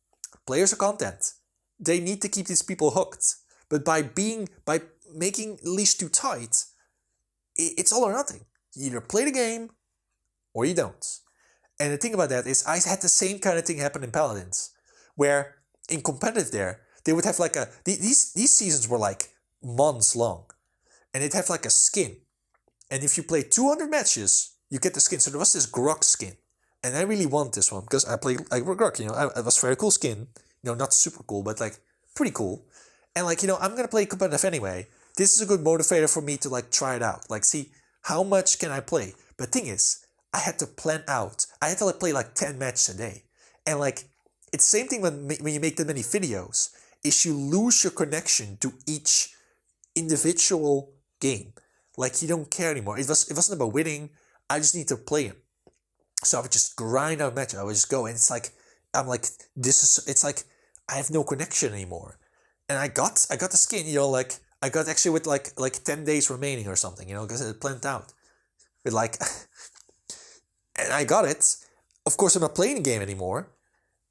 Players are content. They need to keep these people hooked. But by making leash too tight, it's all or nothing. You either play the game or you don't. And the thing about that is, I had the same kind of thing happen in Paladins, where in competitive there, they would have like these seasons were like months long, and they'd have like a skin. And if you play 200 matches, you get the skin. So there was this Grok skin, and I really want this one because I played like Grok. It was a very cool skin. Not super cool, but like pretty cool. And like, I'm gonna play competitive anyway. This is a good motivator for me to like try it out. Like, see how much can I play. But the thing is, I had to plan out. I had to like play like 10 matches a day, and like it's the same thing when you make that many videos. Is you lose your connection to each individual game. Like, you don't care anymore. It wasn't about winning. I just need to play him. So I would just grind out matches. I would just go, and it's like, I'm like, it's like I have no connection anymore. And I got the skin, like I got actually with like 10 days remaining or something, because it planned out. But like, and I got it. Of course, I'm not playing the game anymore.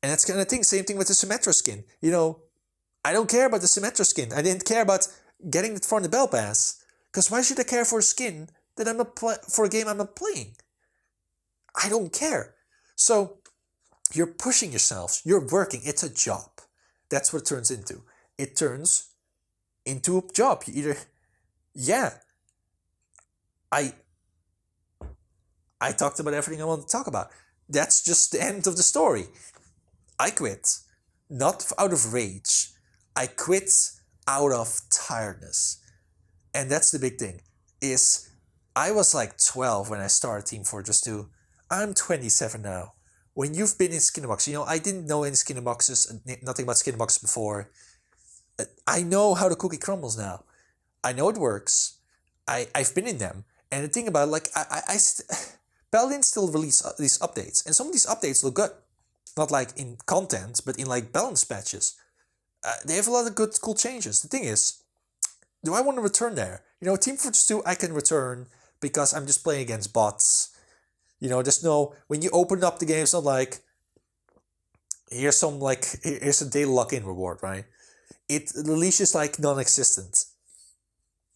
And that's kind of thing. Same thing with the Symmetra skin. I don't care about the Symmetra skin. I didn't care about getting it for the Bell Pass. Because why should I care for a skin that I'm not for a game I'm not playing? I don't care. So you're pushing yourselves. You're working. It's a job. That's what it turns into. It turns into a job. You either, yeah. I talked about everything I want to talk about. That's just the end of the story. I quit. Not out of rage. I quit out of tiredness. And that's the big thing. Is I was like 12 when I started Team Fortress 2. I'm 27 now. When you've been in skin boxes, I didn't know any skin boxes, nothing about skin boxes before. I know how the cookie crumbles now. I know it works. I've been in them. And the thing about like, Paladins still release these updates. And some of these updates look good. Not like in content, but in like balance patches. They have a lot of good, cool changes. The thing is, do I want to return there? Team Fortress 2, I can return because I'm just playing against bots. There's no, when you open up the game, it's not like, here's a day lock-in reward, right? The leash is like non-existent,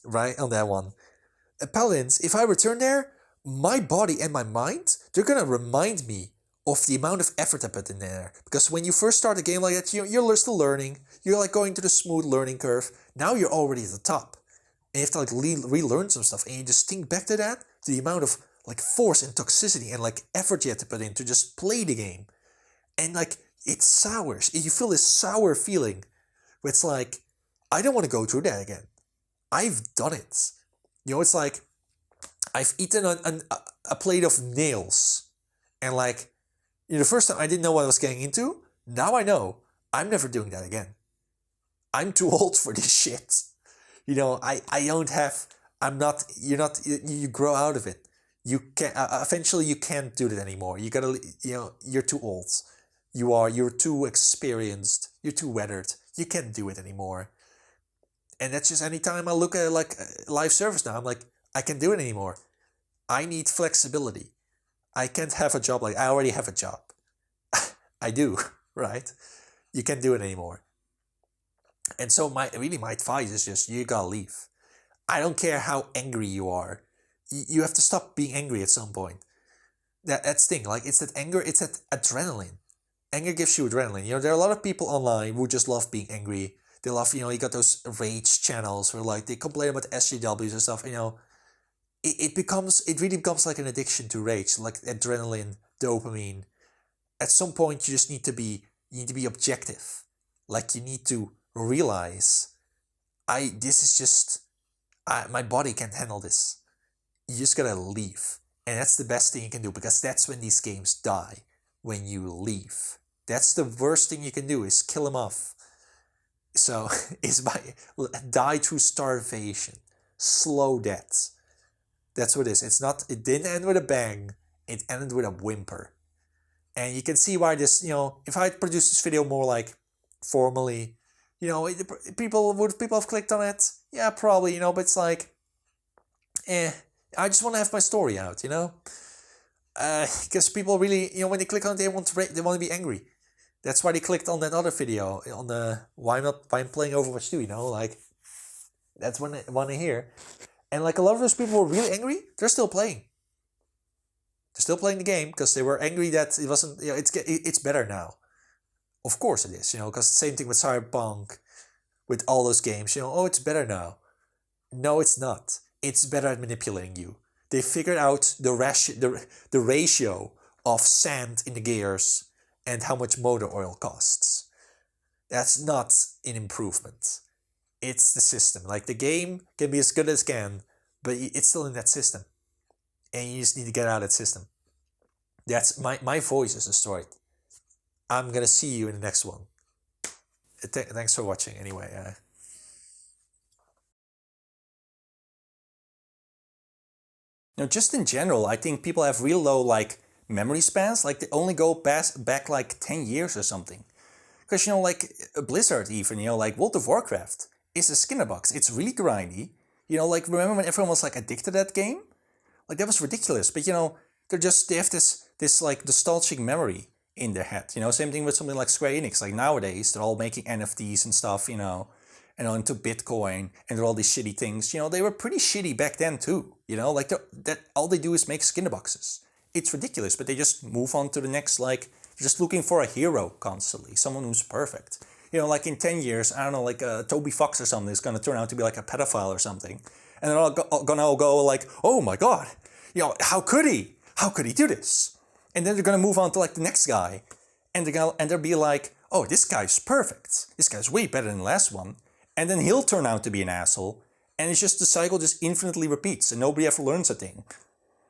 right, on that one. Paladins, if I return there, my body and my mind, they're gonna remind me of the amount of effort I put in there. Because when you first start a game like that, you're still learning. You're like going through the smooth learning curve. Now you're already at the top. And you have to like relearn some stuff. And you just think back to that, to the amount of like force and toxicity and like effort you had to put in to just play the game. And like, it sours. You feel this sour feeling. Where it's like, I don't want to go through that again. I've done it. It's like, I've eaten a plate of nails. And like, the first time I didn't know what I was getting into. Now I know. I'm never doing that again. I'm too old for this shit. I don't have, I'm not, you grow out of it. You can eventually you can't do that anymore. You gotta, you're too old. You're too experienced. You're too weathered. You can't do it anymore. And that's just anytime I look at like live service now, I'm like, I can't do it anymore. I need flexibility. I can't have a job like I already have a job. I do, right? You can't do it anymore. And so my advice is just you gotta leave. I don't care how angry you are. You have to stop being angry at some point. That's the thing. Like it's that anger. It's that adrenaline. Anger gives you adrenaline. There are a lot of people online who just love being angry. They love, you got those rage channels where like they complain about SJWs and stuff. It really becomes like an addiction to rage, like adrenaline, dopamine. At some point, you just need to be objective. Like you need to realize, my body can't handle this. You just gotta leave, and that's the best thing you can do because that's when these games die. When you leave, that's the worst thing you can do is kill them off. So it's die through starvation, slow death. That's what it is. It didn't end with a bang. It ended with a whimper. And you can see why this, if I had produced this video more like formally, people have clicked on it? Yeah, probably, but it's like, I just want to have my story out, because people really, when they click on it, they want to be angry. That's why they clicked on that other video on the why I'm playing Overwatch 2, like that's what I want to hear. And like a lot of those people were really angry, they're still playing. They're still playing the game because they were angry that it wasn't, it's better now. Of course it is, because the same thing with Cyberpunk, with all those games, oh, it's better now. No, it's not. It's better at manipulating you. They figured out the ratio of sand in the gears and how much motor oil costs. That's not an improvement. It's the system. Like the game can be as good as it can, but it's still in that system. And you just need to get out of that system. That's my voice is destroyed. I'm gonna see you in the next one. Thanks for watching anyway. Just in general, I think people have real low like memory spans. Like they only go back like 10 years or something. Because like Blizzard even, like World of Warcraft is a Skinner box. It's really grindy. Like remember when everyone was like addicted to that game? Like that was ridiculous. But they have this like nostalgic memory in their head. Same thing with something like Square Enix. Like nowadays they're all making NFTs and stuff, and into Bitcoin and all these shitty things. They were pretty shitty back then too. Like that all they do is make Skinner boxes. It's ridiculous, but they just move on to the next, like just looking for a hero constantly, someone who's perfect. Like in 10 years, I don't know, like Toby Fox or something is going to turn out to be like a pedophile or something. And they're all gonna go like, oh my God, how could he? How could he do this? And then they're gonna move on to like the next guy. And they'll be like, oh, this guy's perfect. This guy's way better than the last one. And then he'll turn out to be an asshole. And it's just the cycle just infinitely repeats and nobody ever learns a thing.